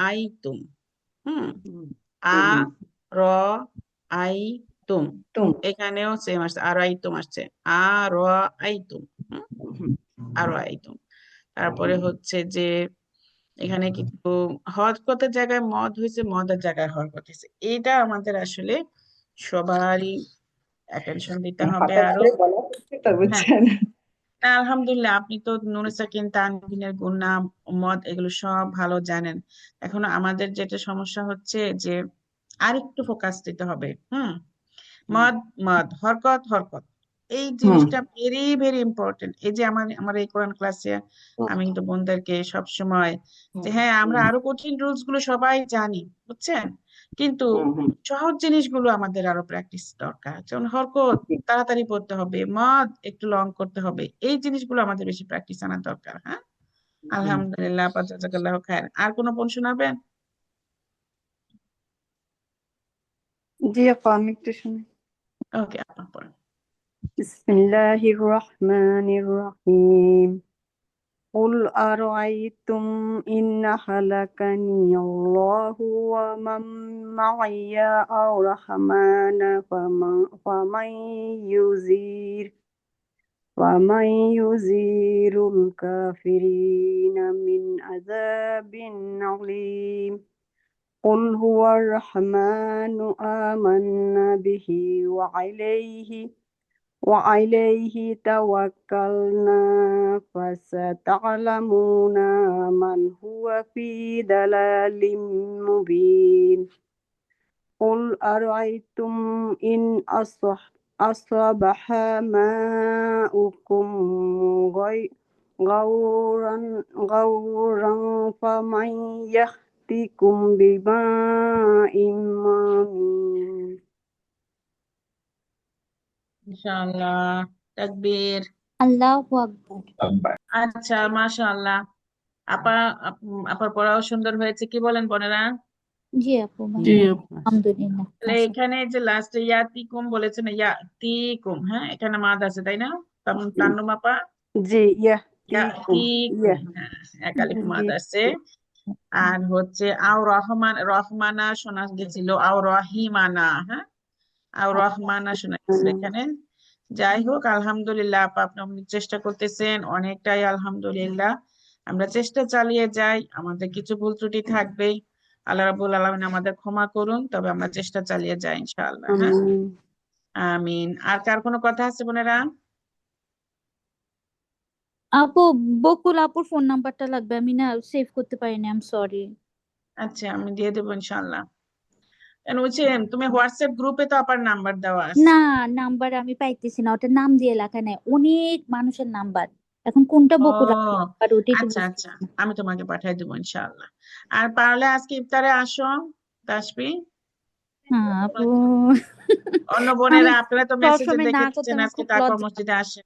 আইতুম, আ র আই তুম, তুম এখানেও সেম আসছে, আর আইতুম আসছে, আ র আইতুম, আর আইতুম। তারপরে হচ্ছে যে এখানে কিন্তু হরকতের জায়গায় মদ হয়েছে, মদের জায়গায় হরকত হয়েছে, এটা আমাদের আসলে সবারই অ্যাটেনশন দিতে হবে হঠাৎ আরো। করে বলা হচ্ছে তো হ্যাঁ বুঝছেন। না, আলহামদুলিল্লাহ, আপনি তো নুন সাকিন তানভিনের গুণনাম মদ এগুলো সব ভালো জানেন। এখন আমাদের যেটা সমস্যা হচ্ছে যে আরেকটু ফোকাস দিতে হবে। মদ মদ, হরকত হরকত, এই জিনিসটা ভেরি ভেরি ইম্পর্টেন্ট। এই যে আমার এই কোরআন ক্লাসে আমি কিন্তু বোনদেরকে সব সময় যে হ্যাঁ আমরা আরো কঠিন রুলস গুলো সবাই জানি, বুঝছেন, কিন্তু সহজ জিনিসগুলো আমাদের আরো প্র্যাকটিস দরকার। যেমন হরকত তাড়াতাড়ি পড়তে হবে, মদ একটু লং করতে হবে, এই জিনিসগুলো আমাদের বেশি প্র্যাকটিস আনার দরকার। হ্যাঁ আলহামদুলিল্লাহ, জাযাকাল্লাহু খায়ের। আর কোনো বোন শোনাবেন? জি আপা আমি একটু শুনি। ওকে আপা পড়েন। বিসমিল্লাহির রহমানির রহিম। قل أرأيتم إن هلكني الله ومن معي أو رحمن فمن يزير الكافرين من عذاب عليم. قل هو الرحمن آمنا به وعليه توكلنا فستعلمون من هو في ضلال مبين. قل أرأيتم إن أصبح ماؤكم غورا فمن يأتكم بماء معين. ইনশাআল্লাহ, তাকবীর। আল্লাহু আকবার। আচ্ছা মাশাআল্লাহ, আপা আপার পড়াও সুন্দর হয়েছে, কি বলেন বোনেরা? জি আপু, জি মাশাআল্লাহ, আলহামদুলিল্লাহ, তাহলে মাশাআল্লাহ। এখানে যে লাস্টে ইয়াতিকুম বলেছেন, ইয়াতিকুম, হ্যাঁ এখানে মাদ আছে তাই না? তান্নুম আপা, জি ইয়াহতিকুম ইয়াতিকুম, হ্যাঁ এক আলিফ মাদ আছে। আর হচ্ছে আও রহমানা শোনা গেছিল, আও রহিমানা, হ্যাঁ আও রহমানা শোনা গেছিল এখানে। যাই হোক আলহামদুলিল্লাহ, আপা আপনি অনেক চেষ্টা করতেছেন, অনেকটাই আলহামদুলিল্লাহ। আমরা চেষ্টা চালিয়ে যাই, আমাদের কিছু ভুল ত্রুটি থাকবেই, আল্লাহ রাব্বুল আলামিন আমাদের ক্ষমা করুন, তবে আমরা চেষ্টা চালিয়ে যাই ইনশাআল্লাহ। হ্যাঁ আমিন। আর কার কোনো কথা আছে বোনেরা? আপু, বকুল আপুর ফোন নাম্বারটা লাগবে, আমি না সেভ করতে পারিনি, আই এম সরি। আচ্ছা আমি দিয়ে দেবো ইনশাআল্লাহ। And হচ্ছে তুমি হোয়াটসঅ্যাপ গ্রুপে তো আপার নাম্বার দেওয়া আছে। না, নাম্বার আমি পাইতেছি না, ওটা নাম দিয়ে লেখা নেই, অনেক মানুষের নাম্বার, এখন কোনটা ও বকুল আর ওটাই তো আচ্ছা আচ্ছা, বুঝতেছি না। আমি তোমাকে পাঠিয়ে দেবো ইনশাআল্লাহ। আর পারলে আজকে ইফতারে আসো তাসবি। হ্যাঁ আপু, অন্য আমি বোনেরা আপনারা তো মেসেজে সবসময় না করতে দেখেছেন আমার আজকে খুব তাকওয়া লজ্জা। মসজিদে আসে।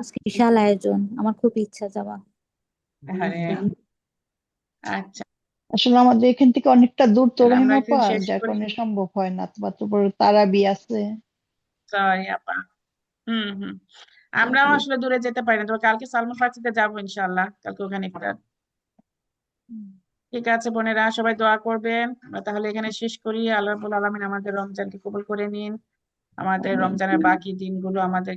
আজকে বিশাল আয়োজন, আমার খুব ইচ্ছা যাওয়া। আরে আচ্ছা, আসলে আমাদের এখান থেকে অনেকটা দূর তো তাহলে আমরা রহিমা এখানে আপা, শেষ যার করি। কারণে সম্ভব হয় না, তারপর তারাবি আছে। সরি আপা। হুম। আমরাও আসলে দূরে যেতে পারি না, তবে কালকে সালমান ফার্সিতে যাবো ইনশাআল্লাহ, কালকে ওখানে ইফতার। ঠিক আছে বোনেরা, সবাই দোয়া করবেন। আমরা তাহলে এখানে শেষ করি। আল্লাহ রাব্বুল আলামিন আমাদের রমজানকে কবুল করে নিন, আমাদের রমজানের বাকি দিনগুলো আমাদের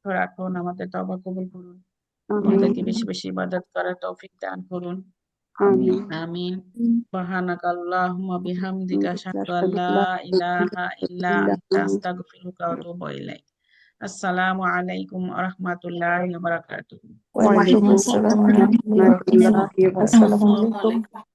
রাখুন, আমাদের তওবা কবুল করুন, আমাদেরকে বেশি বেশি ইবাদত করার তৌফিক দান করুন। আমিন। আমিন। সুবহানাকাল্লাহুম্মা বিহামদিকা আশহাদু আল্লা ইলাহা ইল্লা আনতা আস্তাগফিরুকা ওয়া আতুবু ইলাইক। আসসালামু আলাইকুম ওয়া রাহমাতুল্লাহি ওয়া বারাকাতুহু। ওয়ালাইকুম আসসালাম ওয়া রাহমাতুল্লাহি ওয়া বারাকাতুহু। ওয়া রাহমাতুল্লাহি ওয়া বারাকাতুহু। আসসালামু আসসালামু আলাইকুম। আলাইকুম।